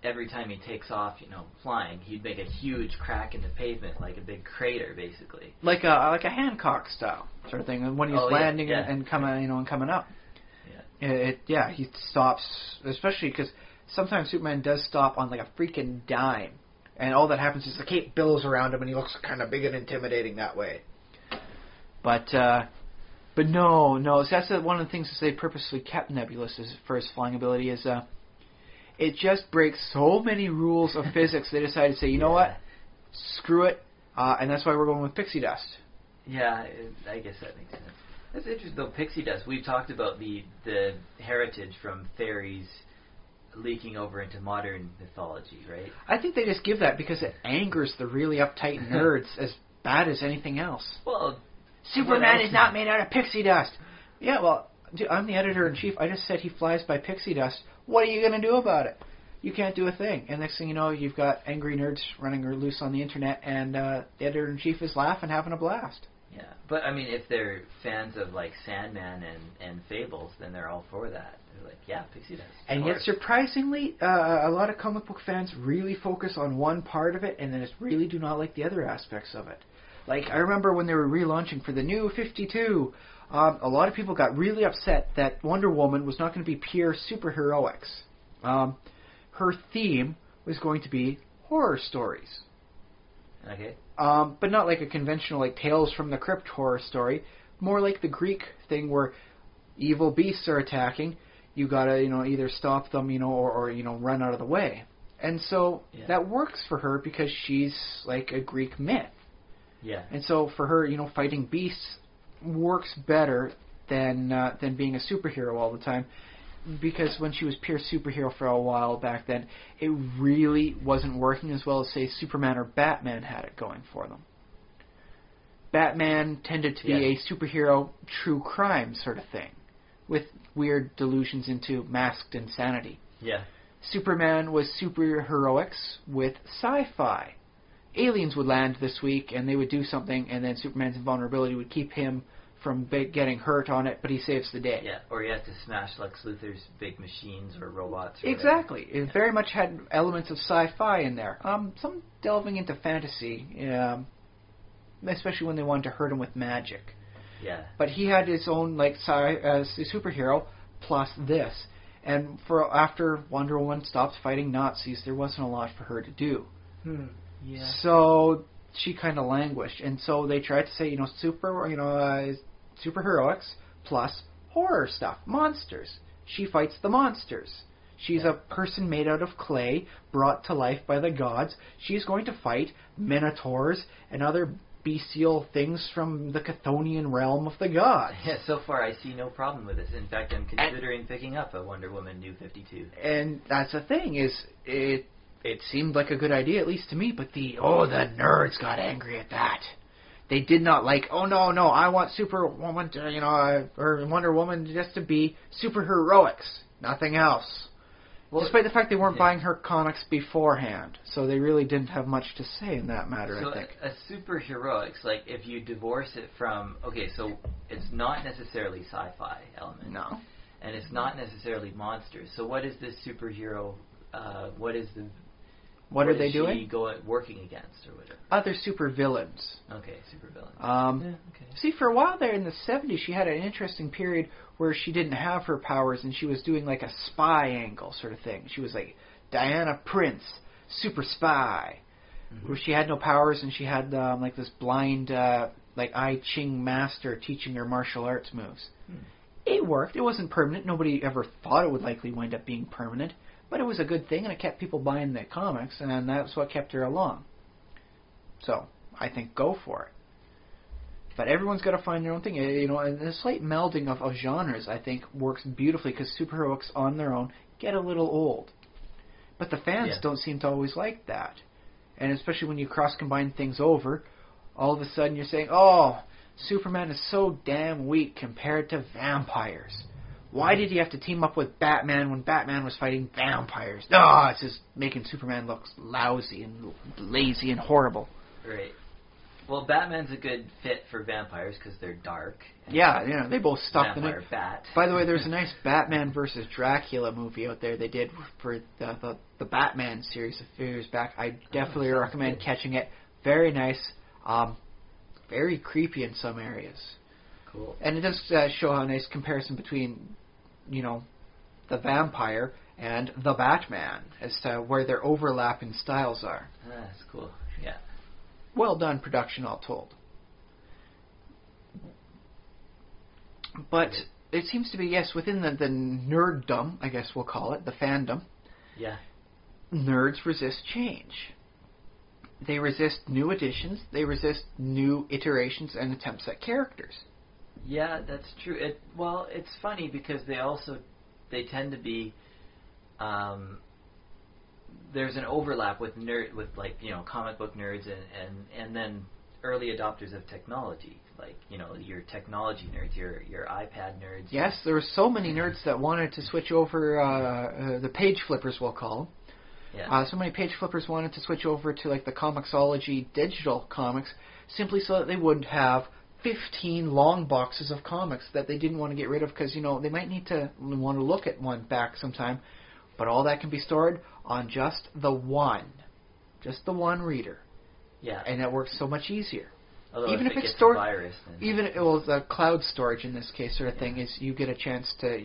every time he takes off, flying, he'd make a huge crack in the pavement, like a big crater, basically. Like a Hancock style sort of thing. When he's landing and coming up. Yeah. He stops, especially because sometimes Superman does stop on like a freaking dime, and all that happens is the cape billows around him, and he looks kind of big and intimidating that way. But no. So that's one of the things that they purposely kept nebulous for his flying ability is it just breaks so many rules of physics. They decided to say, you know what, screw it, and that's why we're going with pixie dust. Yeah, I guess that makes sense. That's interesting, though. Pixie dust. We've talked about the heritage from fairies leaking over into modern mythology, right? I think they just give that because it angers the really uptight nerds as bad as anything else. Well, Superman is not made out of pixie dust. Yeah, well, dude, I'm the editor-in-chief. I just said he flies by pixie dust. What are you going to do about it? You can't do a thing. And next thing you know, you've got angry nerds running loose on the internet, and the editor-in-chief is laughing, having a blast. Yeah, but I mean, if they're fans of like Sandman and Fables, then they're all for that. They're like, yeah, pixie dust. And yet, surprisingly, a lot of comic book fans really focus on one part of it, and then just really do not like the other aspects of it. Like, I remember when they were relaunching for the new 52, a lot of people got really upset that Wonder Woman was not going to be pure superheroics. Her theme was going to be horror stories. Okay. But not like a conventional, like, Tales from the Crypt horror story. More like the Greek thing where evil beasts are attacking. You gotta, either stop them, or run out of the way. And so that works for her because she's like a Greek myth. Yeah. And so for her, fighting beasts works better than being a superhero all the time. Because when she was pure superhero for a while back then, it really wasn't working as well as, say, Superman or Batman had it going for them. Batman tended to be a superhero true crime sort of thing, with weird delusions into masked insanity. Yeah. Superman was superheroics with sci-fi. Aliens would land this week, and they would do something, and then Superman's invulnerability would keep him from getting hurt on it, but he saves the day. Yeah, or he has to smash Lex Luthor's big machines or robots. Or exactly. Whatever. It very much had elements of sci-fi in there. Some delving into fantasy, especially when they wanted to hurt him with magic. Yeah. But he had his own superhero plus this. And after Wonder Woman stopped fighting Nazis, there wasn't a lot for her to do. Yeah. So she kind of languished, and so they tried to say, superheroics plus horror stuff, monsters. She fights the monsters. She's a person made out of clay, brought to life by the gods. She's going to fight minotaurs and other bestial things from the Chthonian realm of the gods. Yeah, so far I see no problem with this. In fact, I'm considering picking up a Wonder Woman New 52. And that's the thing, is it seemed like a good idea, at least to me, but the nerds got angry at that. They did not like, no, I want Superwoman to, or Wonder Woman just to be superheroics, nothing else. Well, despite the fact they weren't buying her comics beforehand, so they really didn't have much to say in that matter, I think. So a superheroics, like if you divorce it from, so it's not necessarily sci-fi element. No. And it's not necessarily monsters. So what is this superhero, What are they doing? Working against, or whatever? Other super villains. Okay, super villains. See, for a while there in the 70s, she had an interesting period where she didn't have her powers, and she was doing like a spy angle sort of thing. She was like Diana Prince, super spy, where she had no powers, and she had like this blind, like I Ching master teaching her martial arts moves. It worked. It wasn't permanent. Nobody ever thought it would likely wind up being permanent. But it was a good thing, and it kept people buying the comics, and that's what kept her along. So, I think go for it. But everyone's got to find their own thing. And the slight melding of genres, I think, works beautifully, because superheroics on their own get a little old. But the fans don't seem to always like that. And especially when you cross-combine things over, all of a sudden you're saying, Superman is so damn weak compared to vampires. Why did he have to team up with Batman when Batman was fighting vampires? It's just making Superman look lousy and lazy and horrible. Right. Well, Batman's a good fit for vampires because they're dark. Yeah, they both stop the night. Bat. By the way, there's a nice Batman versus Dracula movie out there they did for the Batman series a few years back. I definitely recommend catching it. Very nice. Very creepy in some areas. Cool. And it does show a nice comparison between, the vampire and the Batman as to where their overlap in styles are. That's cool. Yeah. Well done production, all told. But it seems to be, within the nerddom, I guess we'll call it, the fandom. Yeah. Nerds resist change. They resist new additions. They resist new iterations and attempts at characters. Yeah, that's true. It's funny because they tend to be. There's an overlap with comic book nerds and then early adopters of technology, like your technology nerds, your iPad nerds. Yes, there were so many nerds that wanted to switch over the page flippers, we'll call them. Yeah. So many page flippers wanted to switch over to like the Comixology digital comics, simply so that they wouldn't have 15 long boxes of comics that they didn't want to get rid of, because they might need to want to look at one back sometime, but all that can be stored on just the one reader. Yeah. And that works so much easier. Although even if it's gets stored, a virus, then even the cloud storage in this case sort of thing is you get a chance to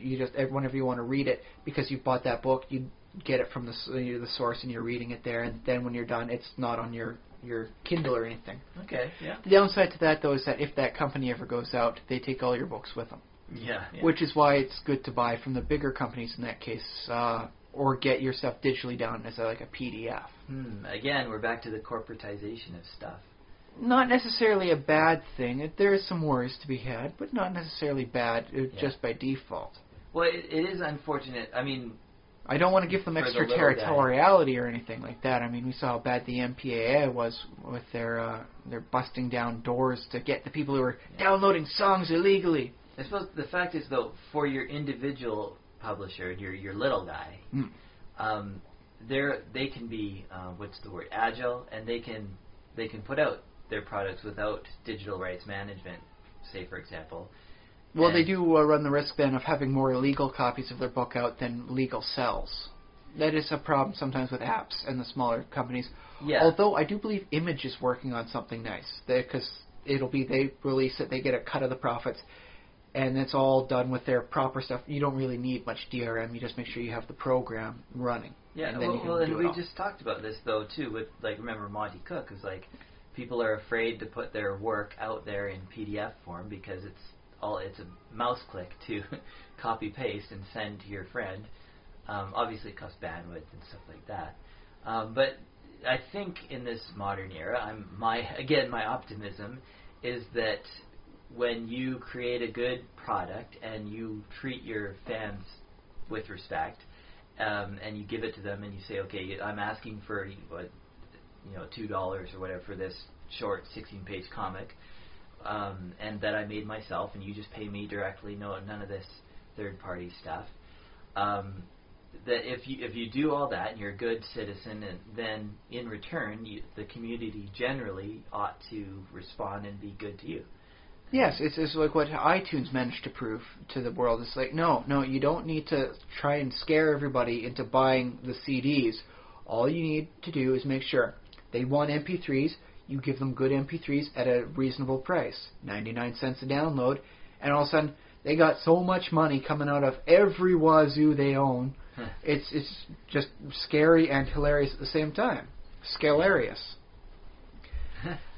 whenever you want to read it, because you bought that book, you get it from the source and you're reading it there, and then when you're done, it's not on your Kindle or anything. Okay, yeah. The downside to that, though, is that if that company ever goes out, they take all your books with them. Yeah. Which is why it's good to buy from the bigger companies in that case, or get your stuff digitally down as like a PDF. Again, we're back to the corporatization of stuff. Not necessarily a bad thing. There is some worries to be had, but not necessarily bad, just by default. Well, it is unfortunate. I mean, I don't want to give them extraterritoriality or anything like that. I mean, we saw how bad the MPAA was with their busting down doors to get the people who were downloading songs illegally. I suppose the fact is, though, for your individual publisher, your little guy, they can be agile, and they can put out their products without digital rights management, say, for example. Well, they do run the risk then of having more illegal copies of their book out than legal sells. That is a problem sometimes with apps and the smaller companies. Yeah. Although I do believe Image is working on something nice, because they release it, they get a cut of the profits, and it's all done with their proper stuff. You don't really need much DRM. You just make sure you have the program running. Yeah. And then and we just talked about this though too. With remember Monty Cook is people are afraid to put their work out there in PDF form because it's a mouse click to copy paste and send to your friend. Obviously, it costs bandwidth and stuff like that. But I think in this modern era, my optimism is that when you create a good product and you treat your fans with respect, and you give it to them and you say, okay, I'm asking for $2 or whatever for this short 16-page comic, and that I made myself, and you just pay me directly, none of this third-party stuff. That if you do all that and you're a good citizen, and then in return the community generally ought to respond and be good to you. Yes, it's like what iTunes managed to prove to the world. It's like, no, you don't need to try and scare everybody into buying the CDs. All you need to do is make sure they want MP3s. You give them good MP3s at a reasonable price, 99 cents a download, and all of a sudden they got so much money coming out of every wazoo they own. It's just scary and hilarious at the same time. Scalarious.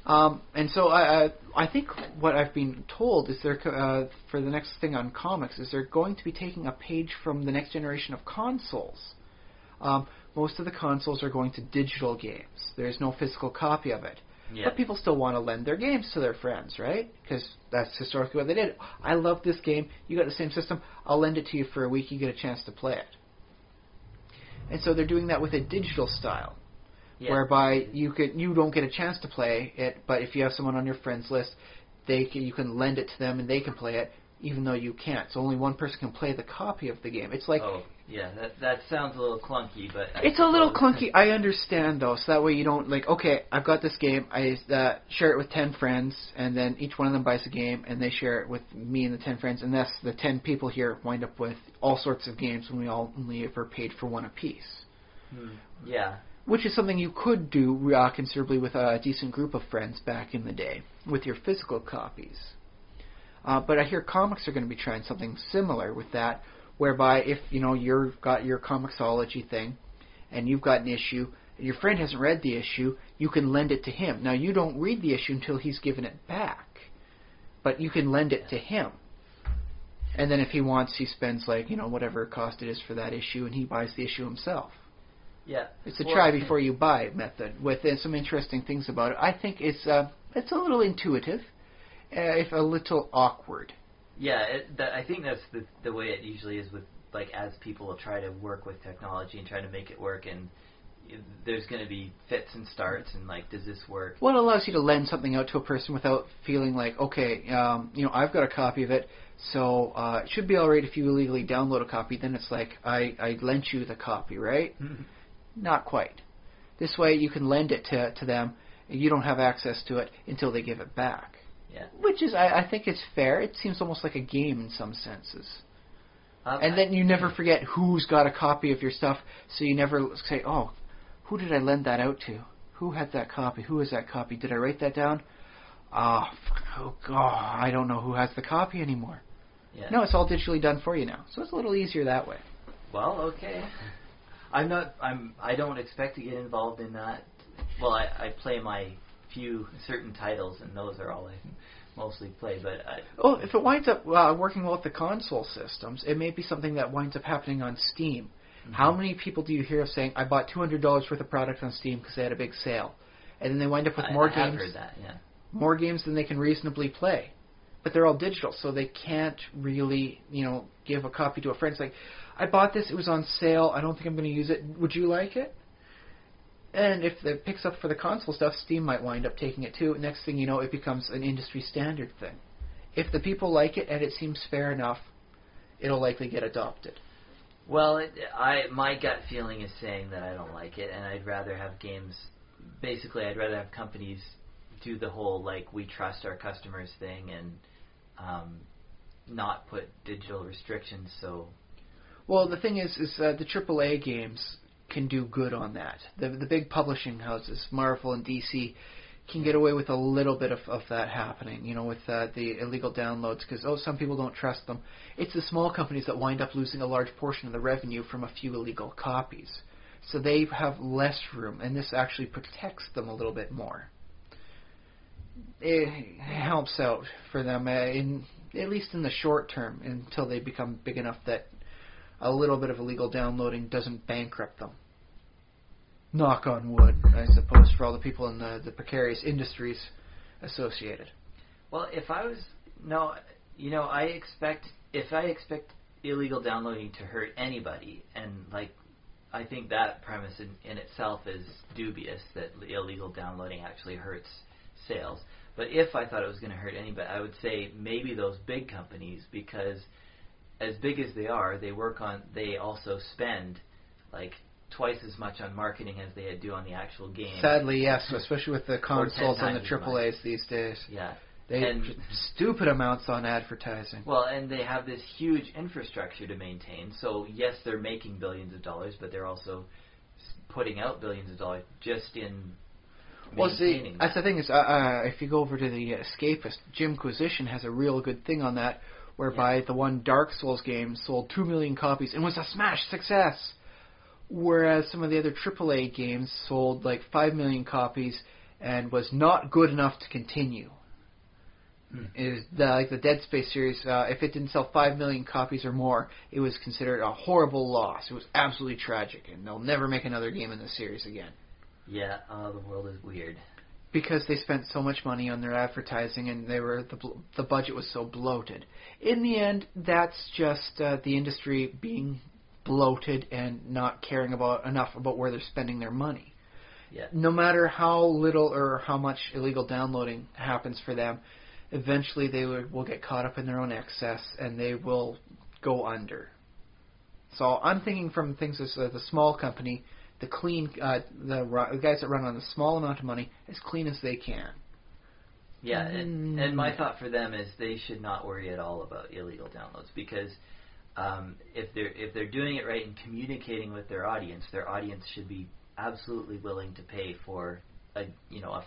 And so I think what I've been told is for the next thing on comics is they're going to be taking a page from the next generation of consoles. Most of the consoles are going to digital games. There's no physical copy of it. Yeah. But people still want to lend their games to their friends, right? Because that's historically what they did. I love this game. You got the same system. I'll lend it to you for a week. You get a chance to play it. And so they're doing that with a digital style. Yeah. Whereby you don't get a chance to play it, but if you have someone on your friends list, you can lend it to them and they can play it, even though you can't. So only one person can play the copy of the game. It's like that sounds a little clunky, but it's a little clunky. I understand though, so that way you don't okay, I've got this game. I share it with 10 friends, and then each one of them buys a game, and they share it with me and the 10 friends, and thus the 10 people here wind up with all sorts of games when we all only ever paid for one apiece. Yeah. Which is something you could do considerably with a decent group of friends back in the day with your physical copies. But I hear comics are going to be trying something similar with that, whereby if you've got your Comixology thing and you've got an issue and your friend hasn't read the issue, you can lend it to him. Now you don't read the issue until he's given it back, but you can lend it to him. And then if he wants, he spends whatever cost it is for that issue, and he buys the issue himself. Yeah, it's a try before you buy method with some interesting things about it. I think it's a little intuitive, if a little awkward. Yeah, I think that's the way it usually is with, like, as people try to work with technology and try to make it work, and there's going to be fits and starts, and, like, does this work? Well, it allows you to lend something out to a person without feeling like, okay, I've got a copy of it, so it should be all right if you illegally download a copy. Then it's like, I lent you the copy, right? Not quite. This way you can lend it to them, and you don't have access to it until they give it back. Yeah. Which is, I think it's fair. It seems almost like a game in some senses. And then you never forget who's got a copy of your stuff, so you never say, oh, who did I lend that out to? Who had that copy? Who has that copy? Did I write that down? Oh, God, I don't know who has the copy anymore. Yeah. No, it's all digitally done for you now, so it's a little easier that way. Well, okay. I don't expect to get involved in that. Well, I play my few certain titles, and those are all I mostly play. But if it winds up working well with the console systems, it may be something that winds up happening on Steam. Mm-hmm. How many people do you hear of saying, I bought $200 worth of product on Steam because they had a big sale? And then they wind up with more games. I've heard that, yeah. More games than they can reasonably play. But they're all digital, so they can't really, give a copy to a friend. It's like, I bought this, it was on sale, I don't think I'm going to use it. Would you like it? And if it picks up for the console stuff, Steam might wind up taking it too. Next thing you know, it becomes an industry standard thing. If the people like it and it seems fair enough, it'll likely get adopted. Well, my gut feeling is saying that I don't like it, and I'd rather have games. Basically, I'd rather have companies do the whole, like, we trust our customers thing and not put digital restrictions. So, well, the thing is the AAA games can do good on that. The big publishing houses, Marvel and DC, can get away with a little bit of that happening, with the illegal downloads, because, some people don't trust them. It's the small companies that wind up losing a large portion of the revenue from a few illegal copies. So they have less room, and this actually protects them a little bit more. It helps out for them, at least in the short term, until they become big enough that a little bit of illegal downloading doesn't bankrupt them. Knock on wood, I suppose, for all the people in the precarious industries associated. Well, if I expect illegal downloading to hurt anybody, and, like, I think that premise in itself is dubious, that illegal downloading actually hurts sales. But if I thought it was going to hurt anybody, I would say maybe those big companies, because as big as they are, they also spend, like, twice as much on marketing as they do on the actual game. Sadly, yes, especially with the consoles and the AAAs these days. Yeah. They stupid amounts on advertising. Well, and they have this huge infrastructure to maintain. So, yes, they're making billions of dollars, but they're also putting out billions of dollars just in maintaining. Well, see, that's the thing is, if you go over to the Escapist, Jimquisition has a real good thing on that, whereby the one Dark Souls game sold 2 million copies and was a smash success. Whereas some of the other AAA games sold like 5 million copies and was not good enough to continue. Like the Dead Space series, if it didn't sell 5 million copies or more, it was considered a horrible loss. It was absolutely tragic, and they'll never make another game in the series again. Yeah, the world is weird. Because they spent so much money on their advertising, and the budget was so bloated. In the end, that's just the industry being bloated and not caring enough about where they're spending their money. Yeah. No matter how little or how much illegal downloading happens for them, eventually they will get caught up in their own excess and they will go under. So I'm thinking from things as the small company, the clean, the guys that run on a small amount of money, as clean as they can. Yeah, and my thought for them is they should not worry at all about illegal downloads, because if they're doing it right and communicating with their audience should be absolutely willing to pay for a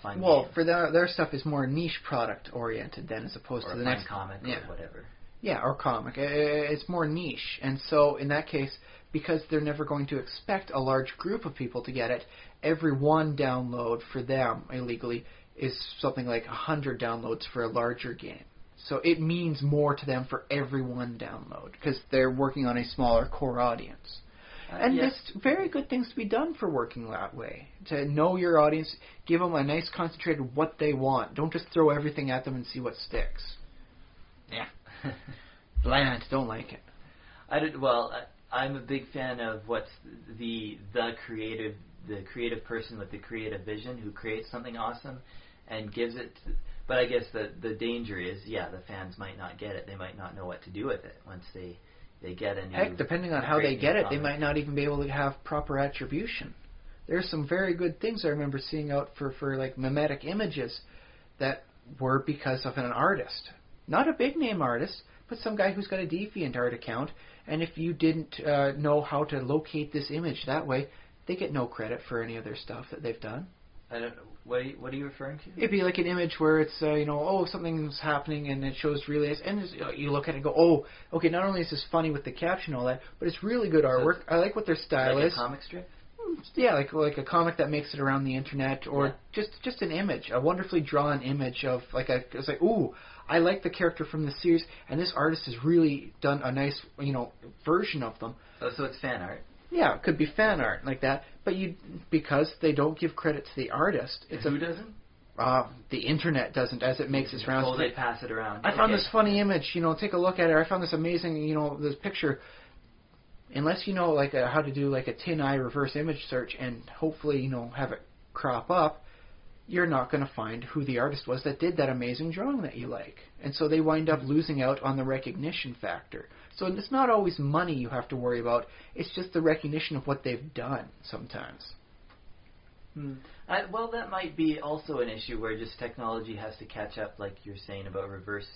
fun game. Well, for their stuff is more niche product oriented then, as opposed to the next comic or whatever. Yeah, or comic. It's more niche, and so in that case, because they're never going to expect a large group of people to get it, every one download for them illegally is something like 100 downloads for a larger game. So it means more to them for every one download, because they're working on a smaller core audience. And there's very good things to be done for working that way. To know your audience, give them a nice concentrated what they want. Don't just throw everything at them and see what sticks. Yeah. Bland, don't like it. I'm a big fan of what's the creative person with the creative vision who creates something awesome and gives it. But I guess the danger is, the fans might not get it. They might not know what to do with it once they get a new. Heck, depending on how they get it, they might not even be able to have proper attribution. There's some very good things I remember seeing out for like mimetic images that were because of an artist. Not a big name artist, but some guy who's got a DeviantArt account, and if you didn't know how to locate this image that way, they get no credit for any of their stuff that they've done. I don't know. What are you referring to? It'd be like an image where it's, something's happening and it shows really nice, and you look at it and go, oh, okay, not only is this funny with the caption and all that, but it's really good artwork. I like what their style is. Like a comic strip? Yeah, like a comic that makes it around the internet, or just an image, a wonderfully drawn image of it's like, ooh, I like the character from the series, and this artist has really done a nice, version of them. Oh, so it's fan art. Yeah, it could be fan art like that, but because they don't give credit to the artist. Who doesn't? The internet doesn't, as it makes its rounds. Oh, they pass it around. I found this funny image. Take a look at it. I found this amazing, this picture. Unless you know how to do like a tin-eye reverse image search and hopefully have it crop up, you're not going to find who the artist was that did that amazing drawing that you like. And so they wind up losing out on the recognition factor. So it's not always money you have to worry about. It's just the recognition of what they've done sometimes. Well, that might be also an issue where just technology has to catch up, like you're saying about reverse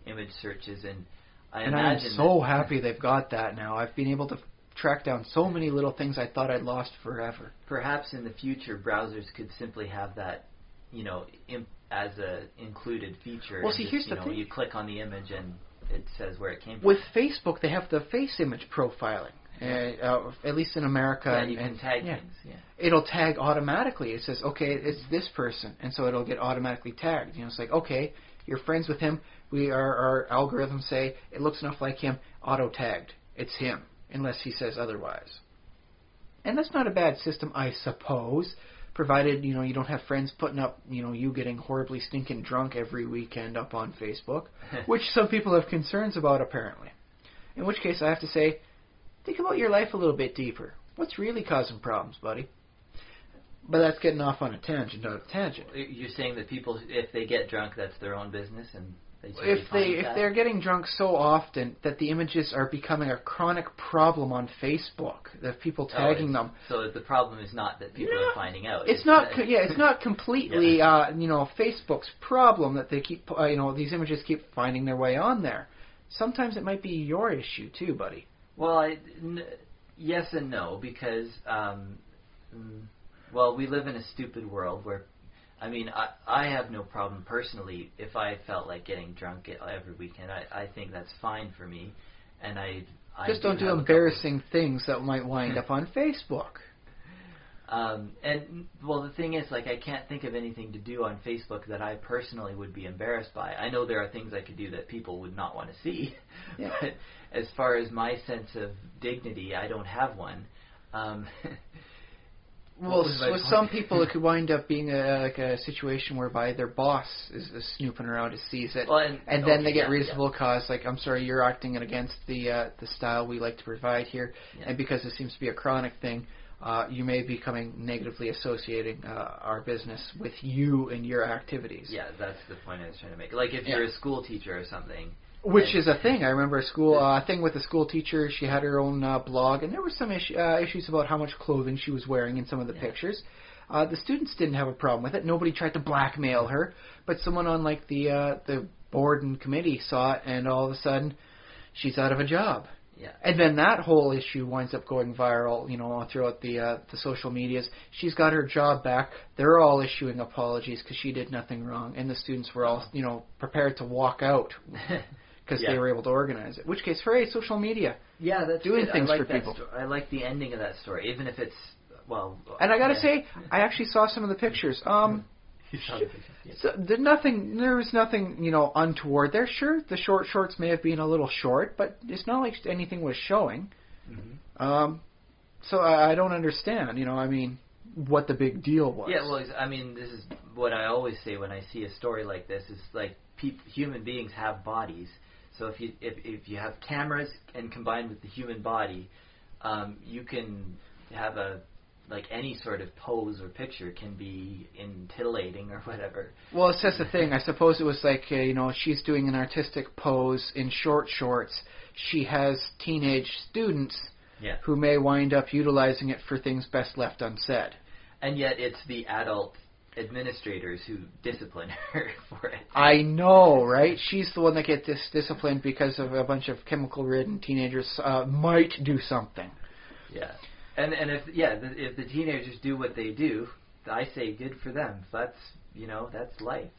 image searches. And I'm so happy they've got that now. I've been able to track down so many little things I thought I'd lost forever. Perhaps in the future, browsers could simply have that, as a included feature. Well, see, here's the thing. You click on the image and it says where it came from. With Facebook, they have the face image profiling. At least in America. Yeah, you can tag things. Yeah. It'll tag automatically. It says, okay, it's this person, and so it'll get automatically tagged. It's like, okay, you're friends with him. Our algorithms say it looks enough like him. Auto tagged. It's him, unless he says otherwise. And that's not a bad system, I suppose, provided you don't have friends putting up you getting horribly stinking drunk every weekend up on Facebook, which some people have concerns about apparently. In which case, I have to say, think about your life a little bit deeper. What's really causing problems, buddy? But that's getting off on a tangent, not a tangent. You're saying that people, if they get drunk, that's their own business, and if they're getting drunk so often that the images are becoming a chronic problem on Facebook, that people tagging them. So the problem is not that people are finding out. It's not. It's not completely Facebook's problem that they keep these images keep finding their way on there. Sometimes it might be your issue too, buddy. Well, yes and no, because we live in a stupid world where, I have no problem personally if I felt like getting drunk every weekend. I think that's fine for me, and I just don't do embarrassing things that might wind up on Facebook. The thing is, I can't think of anything to do on Facebook that I personally would be embarrassed by. I know there are things I could do that people would not want to see, but as far as my sense of dignity, I don't have one. With some people, it could wind up being a situation whereby their boss is snooping around, sees it, and then they get reasonable cause. Like, I'm sorry, you're acting against the style we like to provide here, and because it seems to be a chronic thing, you may be negatively associating our business with you and your activities. Yeah, that's the point I was trying to make. Like if you're a school teacher or something. Which is a thing. I remember a thing with a school teacher. She had her own blog, and there were some issues about how much clothing she was wearing in some of the pictures. The students didn't have a problem with it. Nobody tried to blackmail her, but someone on the board and committee saw it, and all of a sudden, she's out of a job. Yeah. And then that whole issue winds up going viral, throughout the social medias. She's got her job back. They're all issuing apologies because she did nothing wrong, and the students were all, prepared to walk out because they were able to organize it. In which case, hooray, social media. Yeah, that's doing things for people. I like the ending of that story, even if it's And I gotta say, I actually saw some of the pictures. So there was nothing, untoward there. Sure, the shorts may have been a little short, but it's not like anything was showing. Mm-hmm. So I don't understand, what the big deal was. Yeah, this is what I always say when I see a story like this. Is like human beings have bodies, So if you have cameras and combined with the human body, you can have any sort of pose or picture can be titillating or whatever. Well, it's just the thing. I suppose it was like, she's doing an artistic pose in short shorts. She has teenage students who may wind up utilizing it for things best left unsaid. And yet it's the adult administrators who discipline her for it. I know, right? She's the one that gets disciplined because of a bunch of chemical-ridden teenagers might do something. Yeah. And if the teenagers do what they do, I say good for them. That's life.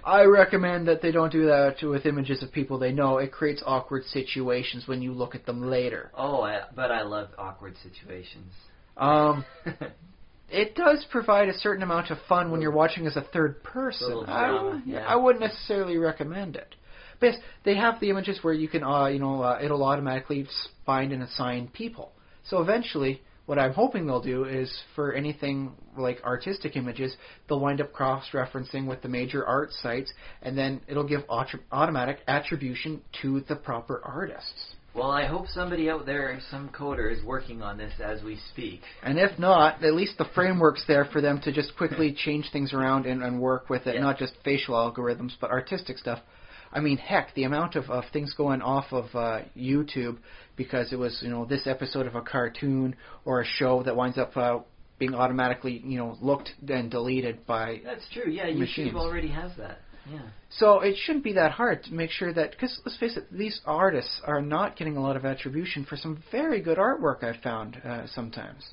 I recommend that they don't do that with images of people they know. It creates awkward situations when you look at them later. But I love awkward situations. It does provide a certain amount of fun when you're watching as a third person. I wouldn't necessarily recommend it. But yes, they have the images where you can, it'll automatically find and assign people. So eventually, what I'm hoping they'll do is for anything like artistic images, they'll wind up cross-referencing with the major art sites, and then it'll give automatic attribution to the proper artists. Well, I hope somebody out there, some coder, is working on this as we speak. And if not, at least the framework's there for them to just quickly change things around and work with it, not just facial algorithms, but artistic stuff. I mean, heck, the amount of things going off of YouTube because it was, this episode of a cartoon or a show that winds up being automatically, looked and deleted by That's true, yeah, machines. YouTube already has that, yeah. So it shouldn't be that hard to make sure that, because let's face it, these artists are not getting a lot of attribution for some very good artwork I've found sometimes.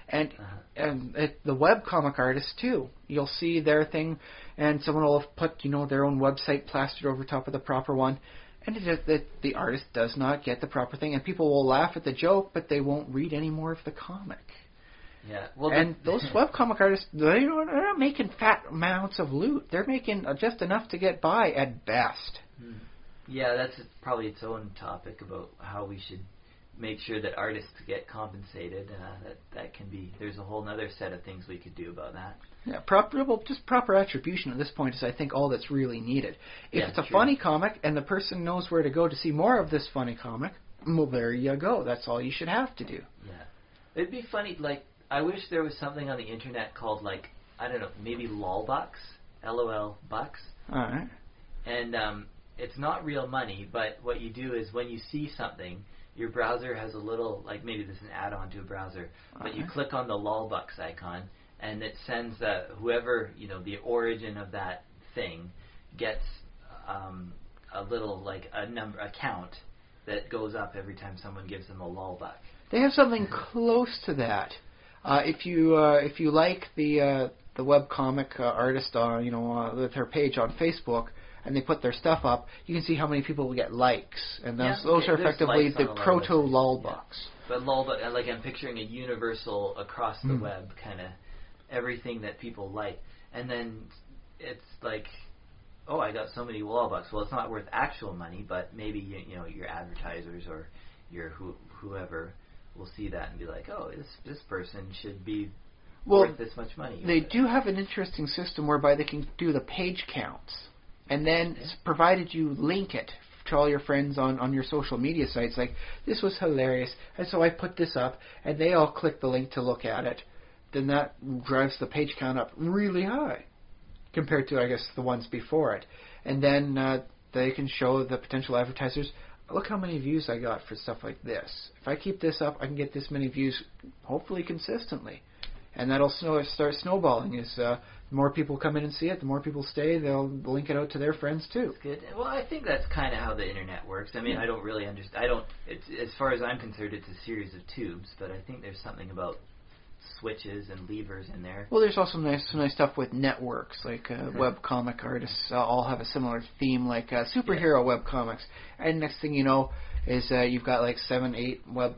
And the webcomic artists, too. You'll see their thing, and someone will have put, their own website plastered over top of the proper one, and the artist does not get the proper thing, and people will laugh at the joke, but they won't read any more of the comic. Yeah. Well, and those webcomic artists, they're not making fat amounts of loot. They're making just enough to get by at best. Yeah, that's probably its own topic about how we should make sure that artists get compensated. That can be. There's a whole other set of things we could do about that. Yeah, just proper attribution at this point is, I think, all that's really needed. If it's a funny comic and the person knows where to go to see more of this funny comic, well, there you go. That's all you should have to do. Yeah, it'd be funny. I wish there was something on the internet called I don't know, maybe lolbucks, LOL bucks. All right. And it's not real money, but what you do is when you see something, your browser has a little, maybe this is an add-on to a browser, but you click on the lolbucks icon, and it sends whoever, the origin of that thing gets a little, a count that goes up every time someone gives them a lolbuck. They have something close to that. If you like the webcomic artist with her page on Facebook, and they put their stuff up, you can see how many people will get likes, and those are effectively the proto lolbucks. Yeah. But lolbuck, I'm picturing a universal across the web kind of everything that people like, and then it's I got so many lolbucks. Well, it's not worth actual money, but maybe your advertisers or your whoever will see that and be like, oh, this person should be worth this much money. They do have an interesting system whereby they can do the page counts, and then provided you link it to all your friends on your social media sites, this was hilarious, and so I put this up, and they all click the link to look at it, then that drives the page count up really high compared to, I guess, the ones before it. And then they can show the potential advertisers, look how many views I got for stuff like this. If I keep this up, I can get this many views, hopefully consistently. And that'll start snowballing. As the more people come in and see it, the more people stay, they'll link it out to their friends too. That's good. Well, I think that's kind of how the internet works. I mean, I don't really understand. It's, as far as I'm concerned, it's a series of tubes, but I think there's something about switches and levers in there. Well, there's also some nice stuff with networks, webcomic artists all have a similar theme, superhero webcomics. And next thing you know is you've got 7, 8 web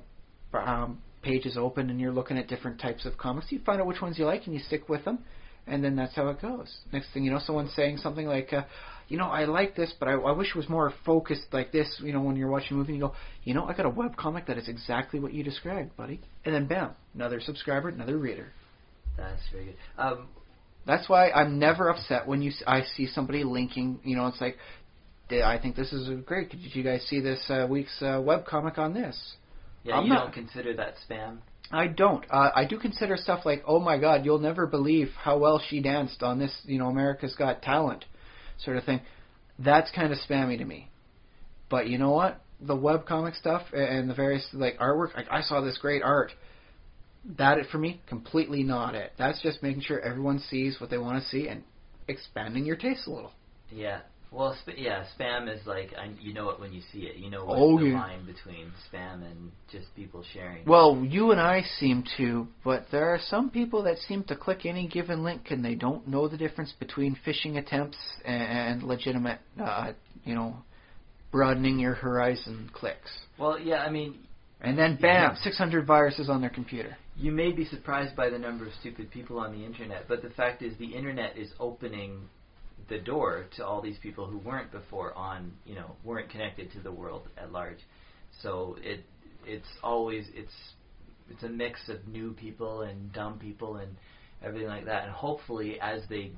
pages open, and you're looking at different types of comics. You find out which ones you like, and you stick with them, and then that's how it goes. Next thing you know, someone's saying something like, I like this, but I wish it was more focused like this, when you're watching a movie, and you go, I got a webcomic that is exactly what you described, buddy. And then bam, another subscriber, another reader. That's very good. That's why I'm never upset when I see somebody linking, it's like, I think this is great. Did you guys see this week's webcomic on this? Yeah, you don't consider that spam? I don't. I do consider stuff like, oh my God, you'll never believe how well she danced on this, America's Got Talent sort of thing. That's kind of spammy to me. But you know what? The webcomic stuff and the various artwork, I saw this great art. That, for me, completely not it. That's just making sure everyone sees what they want to see and expanding your taste a little. Yeah. Well, spam is you know it when you see it. You know what the line between spam and just people sharing. Well, you and I seem to, but there are some people that seem to click any given link and they don't know the difference between phishing attempts and legitimate, broadening your horizon clicks. Well, yeah, I mean... And then, bam, 600 viruses on their computer. You may be surprised by the number of stupid people on the Internet, but the fact is the Internet is opening the door to all these people who weren't before weren't connected to the world at large. So it's a mix of new people and dumb people and everything like that. And hopefully, as they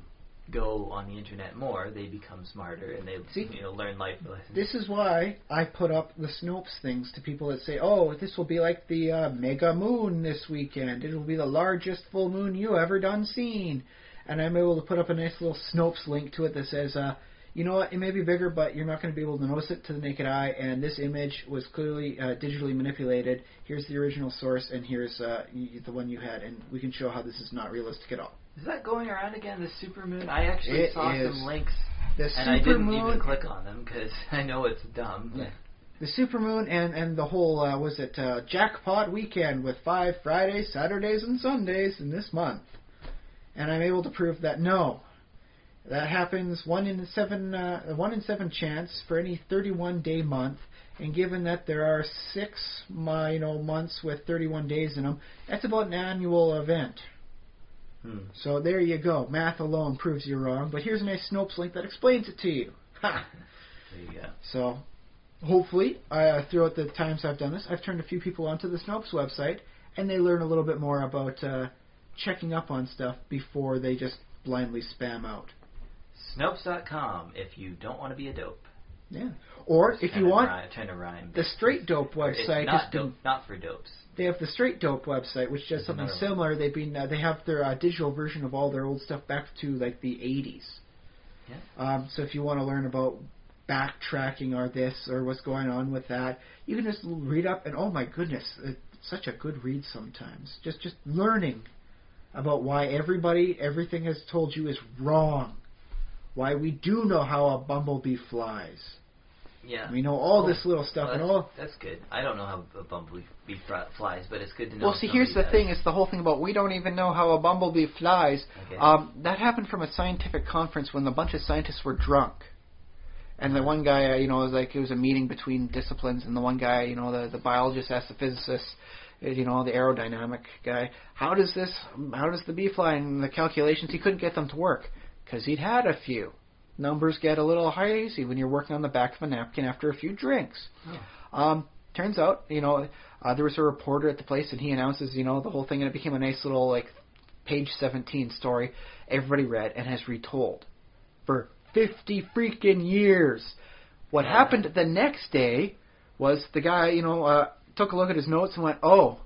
go on the Internet more, they become smarter and they learn life lessons. This is why I put up the Snopes things to people that say, oh, this will be like the mega moon this weekend. It will be the largest full moon you ever done seen. And I'm able to put up a nice little Snopes link to it that says, you know what, it may be bigger, but you're not going to be able to notice it to the naked eye, and this image was clearly digitally manipulated. Here's the original source, and here's the one you had, and we can show how this is not realistic at all. Is that going around again, the supermoon? I actually saw some links, and I didn't even click on them, because I know it's dumb. Yeah. The supermoon and the whole, jackpot weekend with 5 Fridays, Saturdays, and Sundays in this month. And I'm able to prove that no, that happens 1 in 7 chance for any 31-day month. And given that there are 6 months with 31 days in them, that's about an annual event. So there you go. Math alone proves you're wrong. But here's a nice Snopes link that explains it to you. Ha! There you go. So hopefully, throughout the times I've done this, I've turned a few people onto the Snopes website, and they learn a little bit more about checking up on stuff before they just blindly spam out. Snopes.com if you don't want to be a dope. Yeah. Or if you want trying to rhyme. The Straight Dope website. Not for dopes. They have the Straight Dope website, which does something similar. They have their digital version of all their old stuff back to the 80s. Yeah. So if you want to learn about backtracking or this or what's going on with that, you can just read up and oh my goodness, it's such a good read sometimes. Just learning about why everything has told you is wrong. Why we do know how a bumblebee flies. Yeah. We know all this little stuff. That's good. I don't know how a bumblebee flies, but it's good to know. Well, see, here's the thing. It's the whole thing about we don't even know how a bumblebee flies. Okay. That happened from a scientific conference when a bunch of scientists were drunk. And the one guy, it was a meeting between disciplines, and the one guy, the biologist asked the physicist, the aerodynamic guy, how does the bee fly? And the calculations, he couldn't get them to work because he'd had a few. Numbers get a little hazy when you're working on the back of a napkin after a few drinks. Oh. Turns out, there was a reporter at the place, and he announces, the whole thing, and it became a nice little, page 17 story everybody read and has retold for 50 freaking years. What happened the next day was the guy, took a look at his notes and went, oh,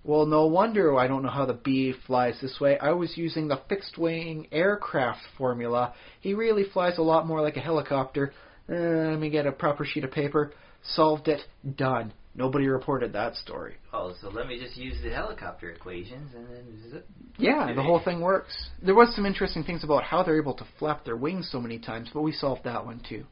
well, no wonder I don't know how the bee flies this way. I was using the fixed-wing aircraft formula. He really flies a lot more like a helicopter. Let me get a proper sheet of paper. Solved it. Done. Nobody reported that story. Oh, so let me just use the helicopter equations and then... Yeah, the whole thing works. There was some interesting things about how they're able to flap their wings so many times, but we solved that one too.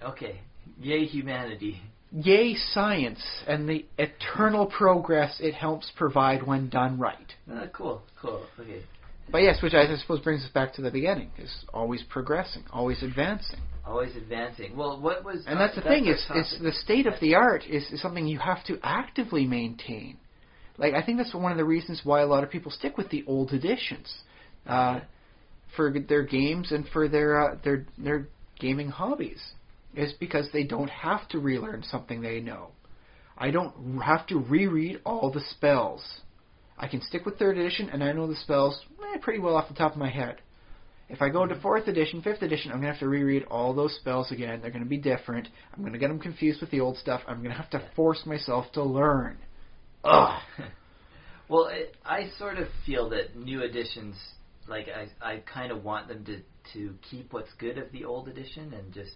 Okay. Yay, humanity. Yay, science, and the eternal progress it helps provide when done right. Cool, okay. But yes, which I suppose brings us back to the beginning, is always progressing, always advancing. Always advancing. Well, what was... And that's the thing, is the state of the art is something you have to actively maintain. I think that's one of the reasons why a lot of people stick with the old editions for their games and for their gaming hobbies. Is because they don't have to relearn something they know. I don't have to reread all the spells. I can stick with 3rd edition, and I know the spells pretty well off the top of my head. If I go to 4th edition, 5th edition, I'm going to have to reread all those spells again. They're going to be different. I'm going to get them confused with the old stuff. I'm going to have to force myself to learn. Ugh. Well, I sort of feel that new editions, like I kind of want them to keep what's good of the old edition and just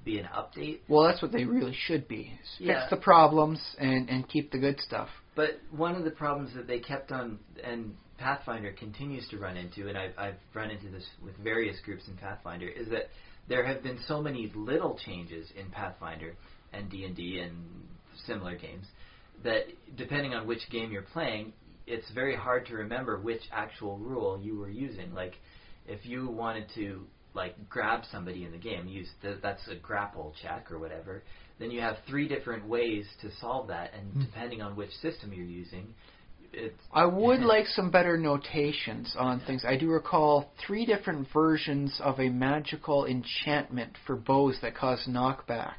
be an update. Well, that's what they really should be. Fix the problems and keep the good stuff. But one of the problems that they kept on, and Pathfinder continues to run into, and I've run into this with various groups in Pathfinder, is that there have been so many little changes in Pathfinder and D&D and similar games that depending on which game you're playing, it's very hard to remember which actual rule you were using. Like, if you wanted to, like, grab somebody in the game, that's a grapple check or whatever, then you have 3 different ways to solve that, and depending on which system you're using, I would like some better notations on things. I do recall 3 different versions of a magical enchantment for bows that cause knockback.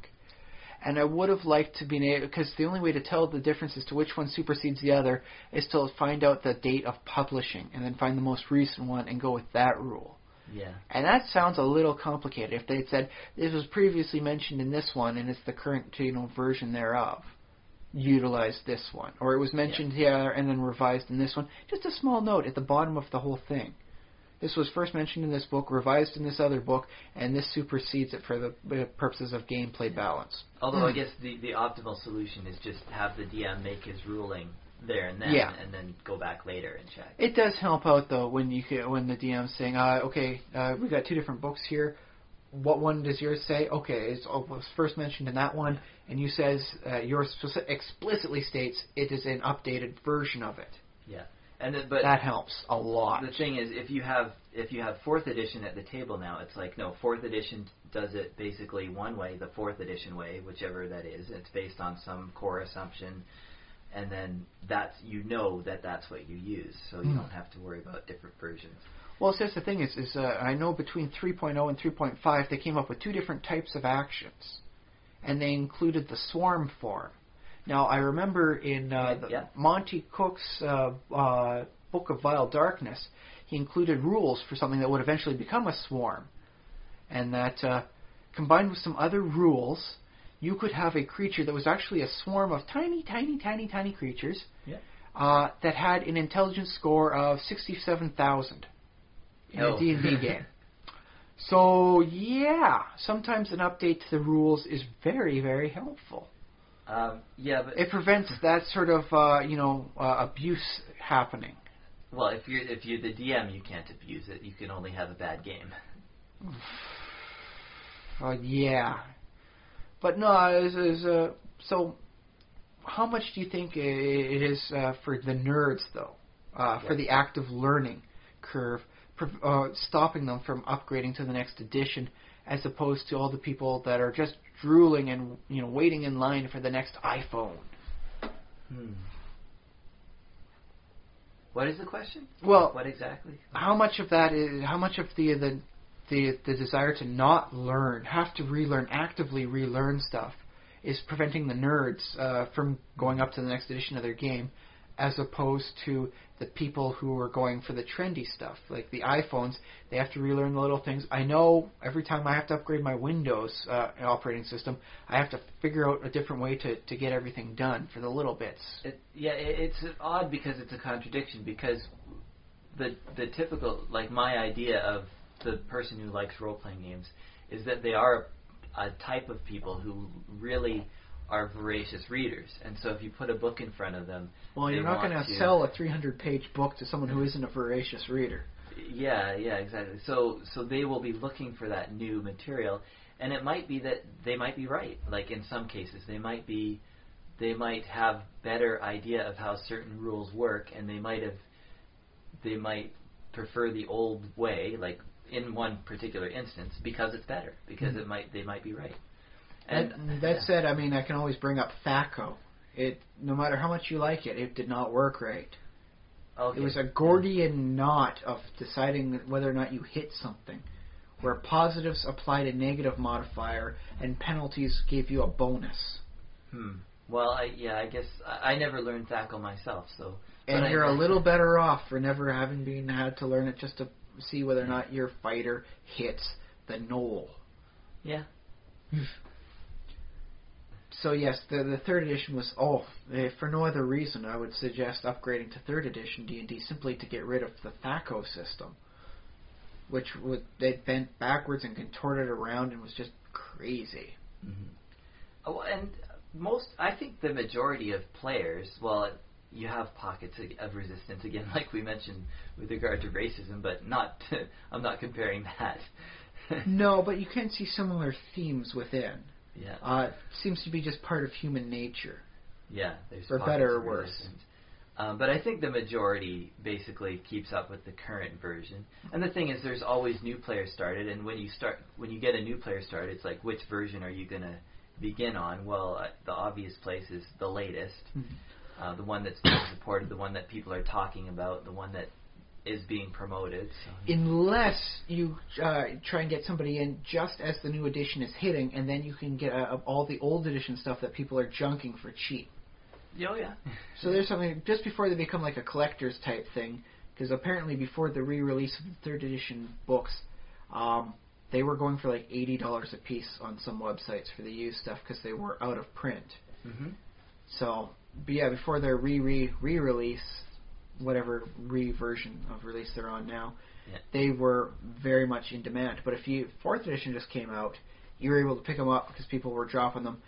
And I would have liked to be able, because the only way to tell the difference as to which one supersedes the other is to find out the date of publishing and then find the most recent one and go with that rule. Yeah. And that sounds a little complicated. If they had said, this was previously mentioned in this one and it's the current version thereof, utilize this one. Or it was mentioned here and then revised in this one. Just a small note at the bottom of the whole thing. This was first mentioned in this book, revised in this other book, and this supersedes it for the purposes of gameplay balance. Although I guess the optimal solution is just have the DM make his ruling there and then, and then go back later and check. It does help out though when the DM's saying, we got 2 different books here. What one does yours say? Okay, it was first mentioned in that one, and you says yours explicitly states it is an updated version of it. Yeah. But that helps a lot. The thing is, if you have 4th edition at the table now, it's like, no, 4th edition does it basically one way, the 4th edition way, whichever that is. It's based on some core assumption, and then that's what you use, so you don't have to worry about different versions. Well, so that's the thing is I know between 3.0 and 3.5 they came up with 2 different types of actions, and they included the swarm form. Now, I remember in Monty Cook's Book of Vile Darkness, he included rules for something that would eventually become a swarm. And that, combined with some other rules, you could have a creature that was actually a swarm of tiny, tiny, tiny, tiny creatures that had an intelligence score of 67,000 in a D&D game. So, sometimes an update to the rules is very, very helpful. But it prevents that sort of abuse happening. Well, if you're the DM, you can't abuse it. You can only have a bad game. But no, so how much do you think it is for the nerds though? For the active learning curve, stopping them from upgrading to the next edition, as opposed to all the people that are just drooling and waiting in line for the next iPhone. What is the question? Well, what exactly? How much of that is? How much of the desire to not learn, have to relearn, actively relearn stuff, is preventing the nerds from going up to the next edition of their game, as opposed to the people who are going for the trendy stuff, like the iPhones. They have to relearn the little things. I know every time I have to upgrade my Windows operating system, I have to figure out a different way to get everything done for the little bits. It's odd because it's a contradiction, because the typical, like my idea of the person who likes role-playing games is that they are a type of people who really are voracious readers, and so if you put a book in front of them, well, you're not going to sell a 300-page book to someone who isn't a voracious reader. Yeah, exactly. So they will be looking for that new material, and it might be that they might be right. Like in some cases, they might have better idea of how certain rules work, and they might prefer the old way, like in one particular instance, because it's better, because they might be right. And that said, I mean, I can always bring up THAC0. No matter how much you like it, it did not work right. Okay. It was a Gordian knot of deciding whether or not you hit something, where positives applied a negative modifier and penalties gave you a bonus. Well, I guess I never learned THAC0 myself, so. And you're a little better off for never having had to learn it just see whether or not your fighter hits the knoll. Yeah. So yes, the third edition was, for no other reason, I would suggest upgrading to third edition D&D simply to get rid of the THACO system, which they bent backwards and contorted around and was just crazy. Mm-hmm. Oh, and I think the majority of players, well, you have pockets of resistance again, like we mentioned with regard to racism, but I'm not comparing that. No, but you can see similar themes within. Yeah. It seems to be just part of human nature. Yeah, there's for better or worse. But I think the majority basically keeps up with the current version. And the thing is, there's always new players started, and when you get a new player started, it's like, which version are you going to begin on? Well, the obvious place is the latest, the one that's being supported, the one that people are talking about, the one that is being promoted. So. Unless you try and get somebody in just as the new edition is hitting, and then you can get all the old edition stuff that people are junking for cheap. Oh, yeah. So there's something just before they become like a collector's type thing, because apparently before the re-release of the third edition books, they were going for like $80 a piece on some websites for the used stuff because they were out of print. Mm-hmm. So, but yeah, before their re-release, whatever version of release they're on now, they were very much in demand. But if fourth edition just came out, you were able to pick them up because people were dropping them.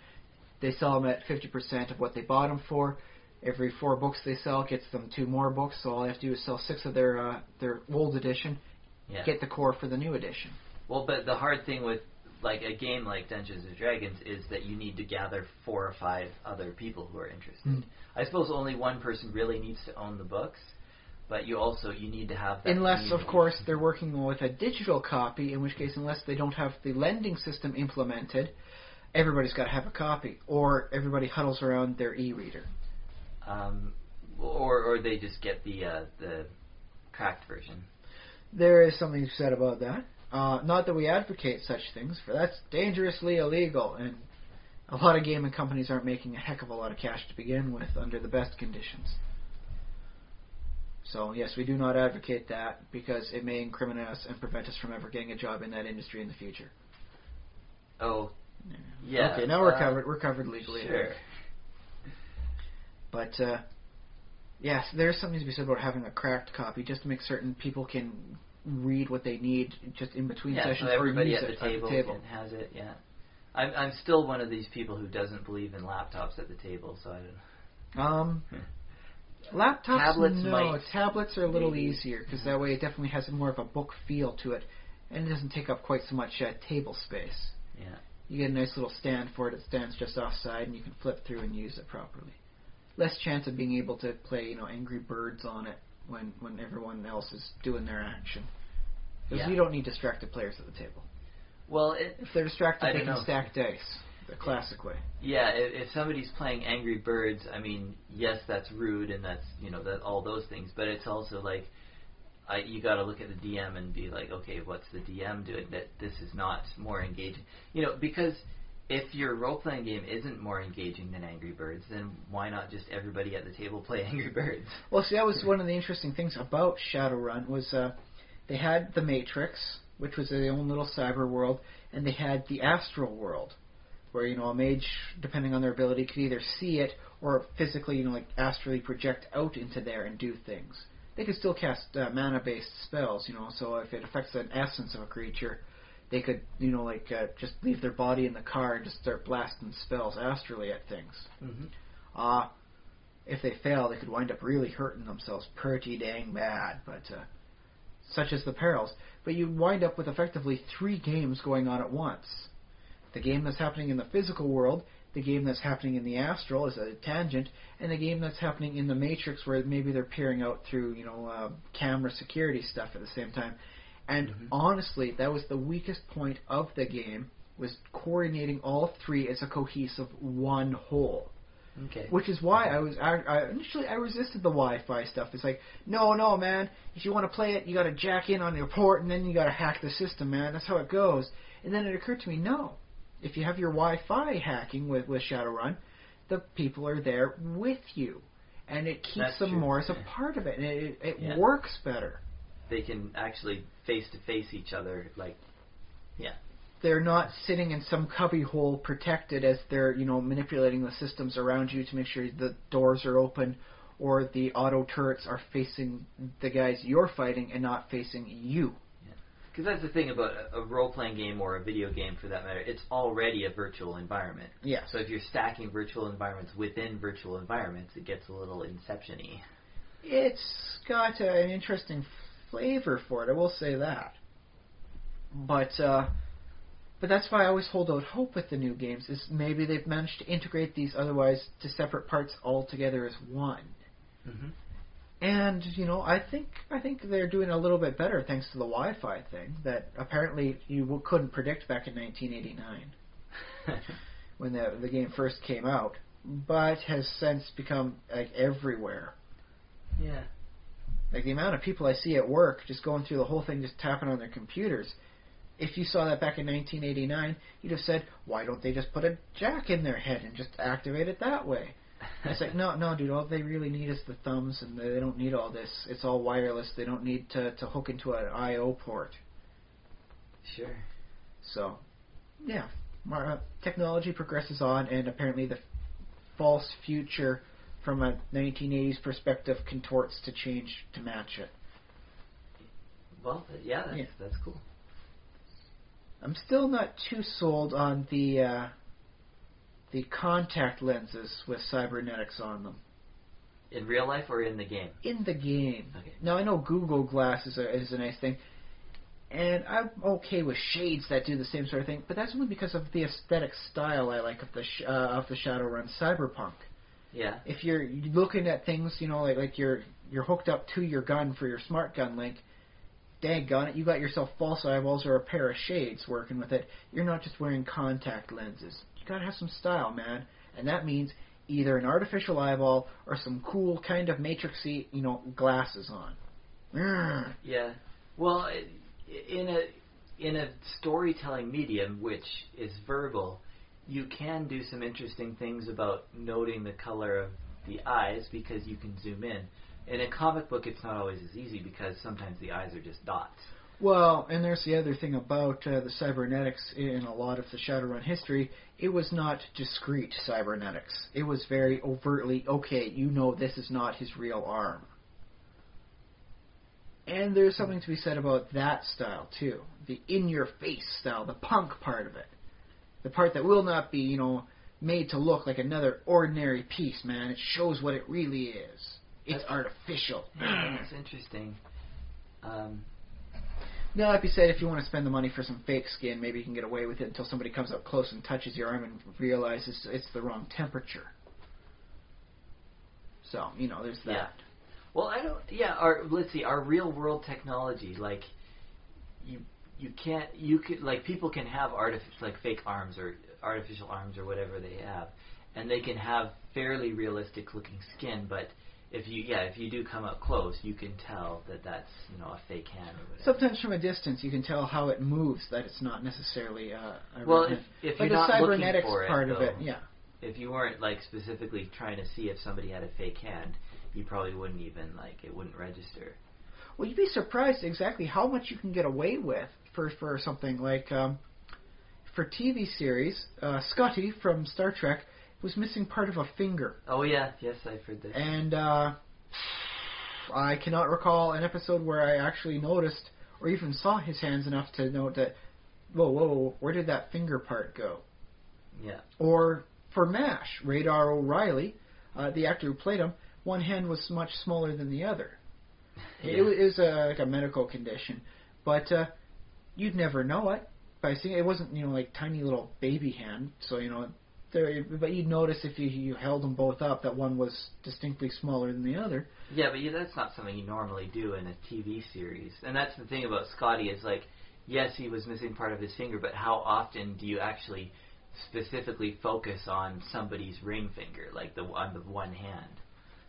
They sell them at 50% of what they bought them for. Every 4 books they sell gets them 2 more books, so all they have to do is sell 6 of their old edition, get the core for the new edition. Well, but the hard thing with like a game like Dungeons & Dragons is that you need to gather 4 or 5 other people who are interested. Mm. I suppose only one person really needs to own the books, but you need to have that. Unless, of course, they're working with a digital copy, in which case, unless they don't have the lending system implemented, everybody's got to have a copy, or everybody huddles around their e-reader. Or they just get the cracked version. There is something said about that. Not that we advocate such things, for that's dangerously illegal, and a lot of gaming companies aren't making a heck of a lot of cash to begin with under the best conditions. So, yes, we do not advocate that because it may incriminate us and prevent us from ever getting a job in that industry in the future. Oh, yeah. Okay, now we're covered. We're covered legally. Sure. But yes, there's something to be said about having a cracked copy, just to make certain people can read what they need just in between sessions. So everybody or use at the table has it. Yeah. I'm still one of these people who doesn't believe in laptops at the table, so I don't. Laptops, tablets tablets are a little easier because that way it definitely has more of a book feel to it, and it doesn't take up quite so much table space. Yeah. You get a nice little stand for it. It stands just offside, and you can flip through and use it properly. Less chance of being able to play, Angry Birds on it when everyone else is doing their action. Because you don't need distracted players at the table. Well, if they're distracted, they can stack dice the classic way. Yeah, if somebody's playing Angry Birds, I mean, yes, that's rude, and that's that all those things. But it's also like you got to look at the DM and be like, okay, what's the DM doing? That this is not more engaging, because if your role-playing game isn't more engaging than Angry Birds, then why not just everybody at the table play Angry Birds? Well, see, that was one of the interesting things about Shadowrun was they had the Matrix, which was their own little cyber world, and they had the astral world, where a mage, depending on their ability, could either see it or physically, like astrally project out into there and do things. They could still cast mana-based spells, so if it affects an essence of a creature, they could, just leave their body in the car and just start blasting spells astrally at things. Mm-hmm. If they fail, they could wind up really hurting themselves pretty dang bad, but such is the perils. But you wind up with effectively 3 games going on at once. The game that's happening in the physical world, the game that's happening in the astral is a tangent, and the game that's happening in the Matrix where maybe they're peering out through, camera security stuff at the same time. And honestly, that was the weakest point of the game, was coordinating all 3 as a cohesive one whole. Okay. Which is why initially I resisted the Wi-Fi stuff. It's like, no, man, if you want to play it, you got to jack in on your port, and then you got to hack the system, man. That's how it goes. And then it occurred to me, no. If you have your Wi-Fi hacking with Shadowrun, the people are there with you. And it keeps them more as a part of it. And it works better. They can actually face-to-face each other, like, yeah. They're not sitting in some cubby hole protected as they're, manipulating the systems around you to make sure the doors are open or the auto turrets are facing the guys you're fighting and not facing you. Because that's the thing about a role-playing game or a video game, for that matter. It's already a virtual environment. Yeah. So if you're stacking virtual environments within virtual environments, it gets a little Inception-y. It's got an interesting flavor for it, I will say that. But that's why I always hold out hope with the new games, is maybe they've managed to integrate these otherwise to separate parts all together as one. Mm-hmm. And, I think they're doing a little bit better thanks to the Wi-Fi thing that apparently you couldn't predict back in 1989 when the game first came out, but has since become like everywhere. Yeah. Like the amount of people I see at work just going through the whole thing, just tapping on their computers. If you saw that back in 1989, you'd have said, why don't they just put a jack in their head and just activate it that way? It's like, no, dude, all they really need is the thumbs, and they don't need all this. It's all wireless. They don't need to hook into an I.O. port. Sure. So, yeah, technology progresses on, and apparently the false future from a 1980s perspective contorts to change to match it. Well, yeah, that's cool. I'm still not too sold on the contact lenses with cybernetics on them. In real life or in the game? In the game. Okay. Now, I know Google Glass is a nice thing, and I'm okay with shades that do the same sort of thing, but that's only because of the aesthetic style I like of the Shadowrun Cyberpunk. Yeah. If you're looking at things, like you're hooked up to your gun for your smart gun link, daggone it, you got yourself false eyeballs or a pair of shades working with it. You're not just wearing contact lenses. You gotta have some style, man. And that means either an artificial eyeball or some cool kind of matrixy, glasses on. Yeah. Well, in a storytelling medium, which is verbal, you can do some interesting things about noting the color of the eyes because you can zoom in. In a comic book, it's not always as easy because sometimes the eyes are just dots. Well, and there's the other thing about the cybernetics in a lot of the Shadowrun history. It was not discreet cybernetics. It was very overtly, okay, this is not his real arm. And there's something to be said about that style, too. The in-your-face style, the punk part of it. The part that will not be, made to look like another ordinary piece, man. It shows what it really is. It's artificial. Yeah, that's interesting. Now, like you said, if you want to spend the money for some fake skin, maybe you can get away with it until somebody comes up close and touches your arm and realizes it's the wrong temperature. So, there's that. Yeah. Well, let's see, our real world technology, like, people can have fake arms or artificial arms or whatever they have, and they can have fairly realistic looking skin, but if you do come up close, you can tell that that's a fake hand or whatever. Sometimes from a distance, you can tell how it moves, that it's not necessarily if you're not looking for it, part of it, yeah. If you weren't specifically trying to see if somebody had a fake hand, you probably wouldn't even it wouldn't register. Well, you'd be surprised exactly how much you can get away with for something like for TV series. Scotty from Star Trek was missing part of a finger. Oh, yeah. Yes, I've heard this. And I cannot recall an episode where I actually noticed or even saw his hands enough to note that, whoa, where did that finger part go? Yeah. Or for MASH, Radar O'Reilly, the actor who played him, one hand was much smaller than the other. Yeah. It was like a medical condition. But you'd never know it by seeing it. It wasn't, tiny little baby hand, so, but you'd notice if you held them both up that one was distinctly smaller than the other. Yeah, but that's not something you normally do in a TV series. And that's the thing about Scotty is yes, he was missing part of his finger, but how often do you actually specifically focus on somebody's ring finger, on the one hand?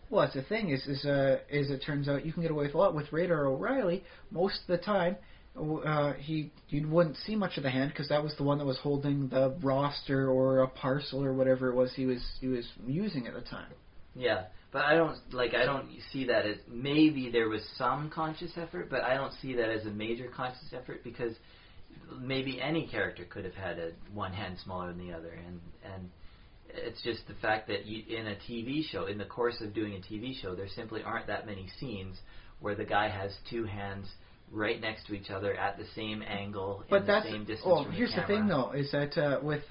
Well, that's the thing is it turns out you can get away with a lot with Radar O'Reilly. Most of the time, you wouldn't see much of the hand because that was the one that was holding the roster or a parcel or whatever it was he was using at the time. Yeah. But I don't see that as, maybe there was some conscious effort, but I don't see that as a major conscious effort, because maybe any character could have had one hand smaller than the other, and it's just the fact that in a TV show, in the course of doing a TV show, there simply aren't that many scenes where the guy has two hands right next to each other at the same angle, but the same distance from the camera. Here's the thing, though, is that with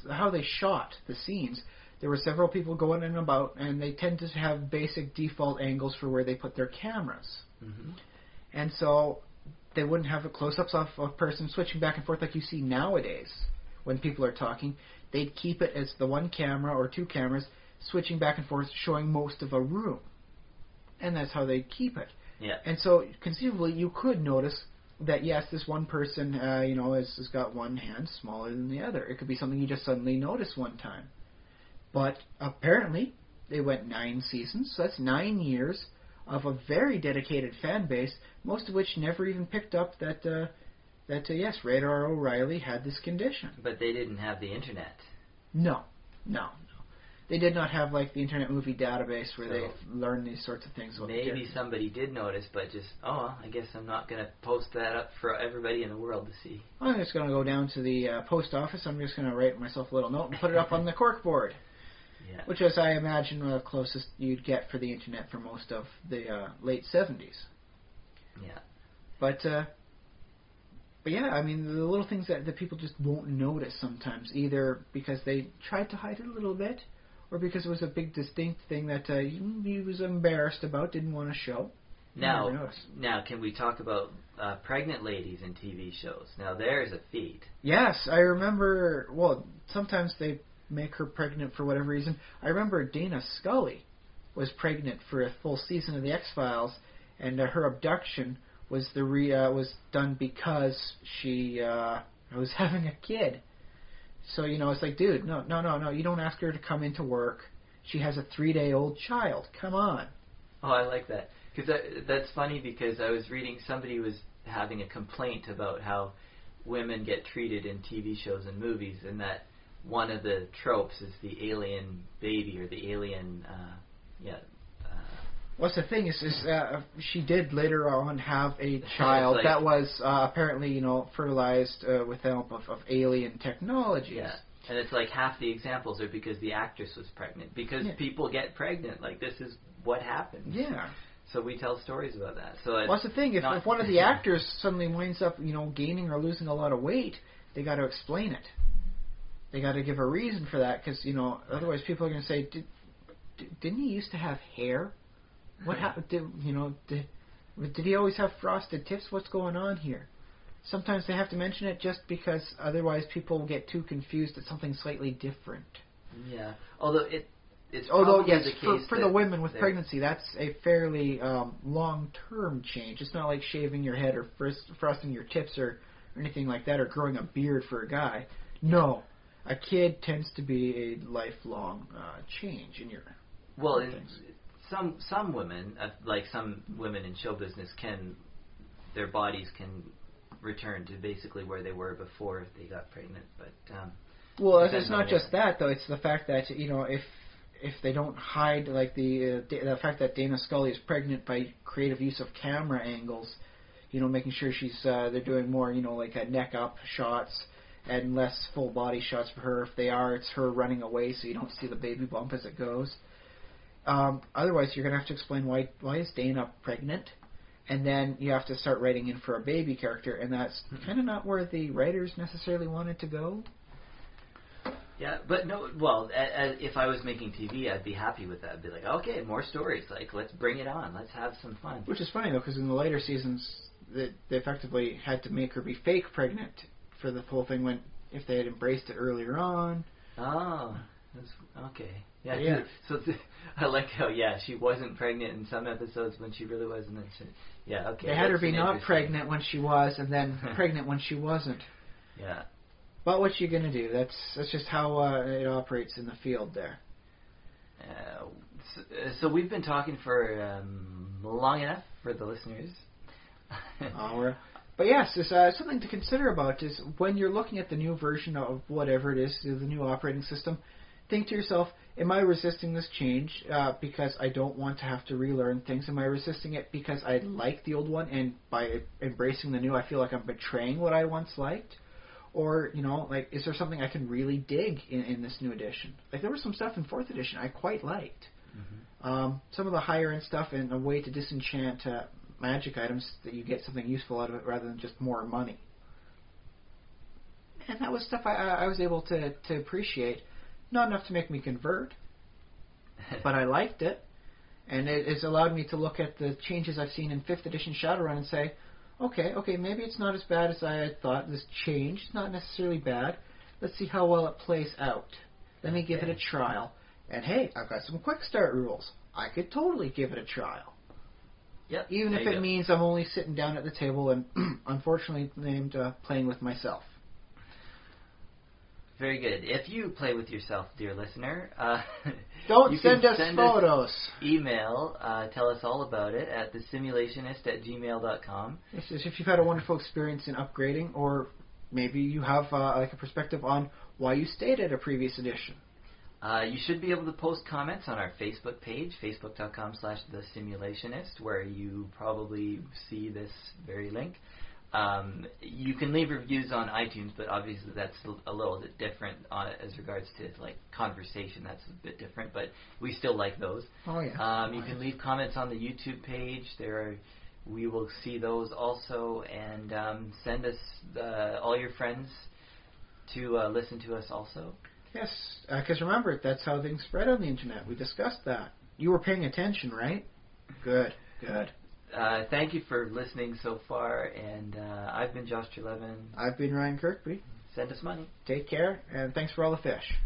how they shot the scenes, there were several people going in and about, and they tend to have basic default angles for where they put their cameras. Mm-hmm. And so they wouldn't have close-ups of a person switching back and forth like you see nowadays when people are talking. They'd keep it as the one camera or two cameras switching back and forth, showing most of a room. And that's how they keep it. Yeah. And so conceivably you could notice that, yes, this one person has got one hand smaller than the other. It could be something you just suddenly noticed one time. But apparently they went 9 seasons, so that's 9 years of a very dedicated fan base, most of which never even picked up that yes, Radar O'Reilly had this condition. But they didn't have the internet. No. They did not have like the Internet Movie Database where they learn these sorts of things. Maybe somebody did notice, but just, I guess I'm not going to post that up for everybody in the world to see. I'm just going to go down to the post office. I'm just going to write myself a little note and put it up on the corkboard. Yeah. Which is, I imagine, the closest you'd get for the Internet for most of the late 70s. Yeah. But yeah, I mean, the little things that people just won't notice sometimes, either because they tried to hide it a little bit, or because it was a big distinct thing that he was embarrassed about, didn't want to show. Now, can we talk about pregnant ladies in TV shows? Now, there's a feat. Yes, I remember, well, sometimes they make her pregnant for whatever reason. I remember Dana Scully was pregnant for a full season of The X-Files, and her abduction was was done because she was having a kid. So, it's like, dude, no, you don't ask her to come into work. She has a 3-day-old child. Come on. Oh, I like that. Because that's funny, because I was reading, somebody was having a complaint about how women get treated in TV shows and movies, and that one of the tropes is the alien baby, or the alien, What's the thing is she did later on have a child that was apparently, fertilized with the help of alien technologies. Yeah, and it's like half the examples are because the actress was pregnant. Because people get pregnant. Like, this is what happens. Yeah. So we tell stories about that. So what's the thing? If one of the actors suddenly winds up, gaining or losing a lot of weight, they got to explain it. They got to give a reason for that, because otherwise people are going to say, "Didn't he used to have hair? What happened? Did he always have frosted tips? What's going on here?" Sometimes they have to mention it just because otherwise people will get too confused at something slightly different. Yeah. Although yes, the case for the women with pregnancy, that's a fairly long-term change. It's not like shaving your head or frosting your tips or anything like that, or growing a beard for a guy. No. A kid tends to be a lifelong change in your things. Some women, like some women in show business, their bodies can return to basically where they were before they got pregnant. But it's not just that, though. It's the fact that if they don't hide, like the fact that Dana Scully is pregnant by creative use of camera angles, making sure they're doing more, like neck up shots and less full body shots for her. If they are, it's her running away, so you don't see the baby bump as it goes. Otherwise, you're going to have to explain why is Dana pregnant, and then you have to start writing in for a baby character, and that's kind of not where the writers necessarily wanted to go. Yeah, but no. Well, if I was making TV, I'd be happy with that. I'd be like, okay, more stories. Like, let's bring it on. Let's have some fun. Which is funny though, because in the later seasons, they effectively had to make her be fake pregnant for the whole thing. If they had embraced it earlier on. Oh, that's okay. Yeah. So I like how she wasn't pregnant in some episodes when she really was, and then okay. They had her be not pregnant when she was, and then pregnant when she wasn't. Yeah. But what you gonna do? That's just how it operates in the field there. So we've been talking for long enough for the listeners. But yes, there's something to consider about is when you're looking at the new version of whatever it is, the new operating system. think to yourself, am I resisting this change because I don't want to have to relearn things? Am I resisting it because I like the old one, and by embracing the new, I feel like I'm betraying what I once liked? Or, like, is there something I can really dig in this new edition? Like, there was some stuff in 4th edition I quite liked. Mm-hmm. Some of the higher-end stuff and a way to disenchant magic items that you get something useful out of it rather than just more money. And that was stuff I was able to appreciate. Not enough to make me convert, but I liked it. And it has allowed me to look at the changes I've seen in 5th edition Shadowrun and say, okay, maybe it's not as bad as I had thought. This change is not necessarily bad. Let's see how well it plays out. Let me give it a trial. And hey, I've got some quick start rules. I could totally give it a trial. Yep. Even if it means I'm only sitting down at the table and, unfortunately, named playing with myself. Very good. If you play with yourself, dear listener, don't send us photos. Email, tell us all about it at thesimulationist@gmail.com. If you've had a wonderful experience in upgrading, or maybe you have like a perspective on why you stayed at a previous edition. You should be able to post comments on our Facebook page, facebook.com/thesimulationist, where you probably see this very link. You can leave reviews on iTunes, but obviously that's a little bit different as regards to like conversation. That's a bit different, but we still like those. Oh yeah. You can leave comments on the YouTube page. We will see those also, and send us all your friends to listen to us also. Yes, because remember, that's how things spread on the internet. We discussed that. You were paying attention, right? Good. Thank you for listening so far, and I've been Josh Trelevin. I've been Ryan Kirkby. Send us money. Take care, and thanks for all the fish.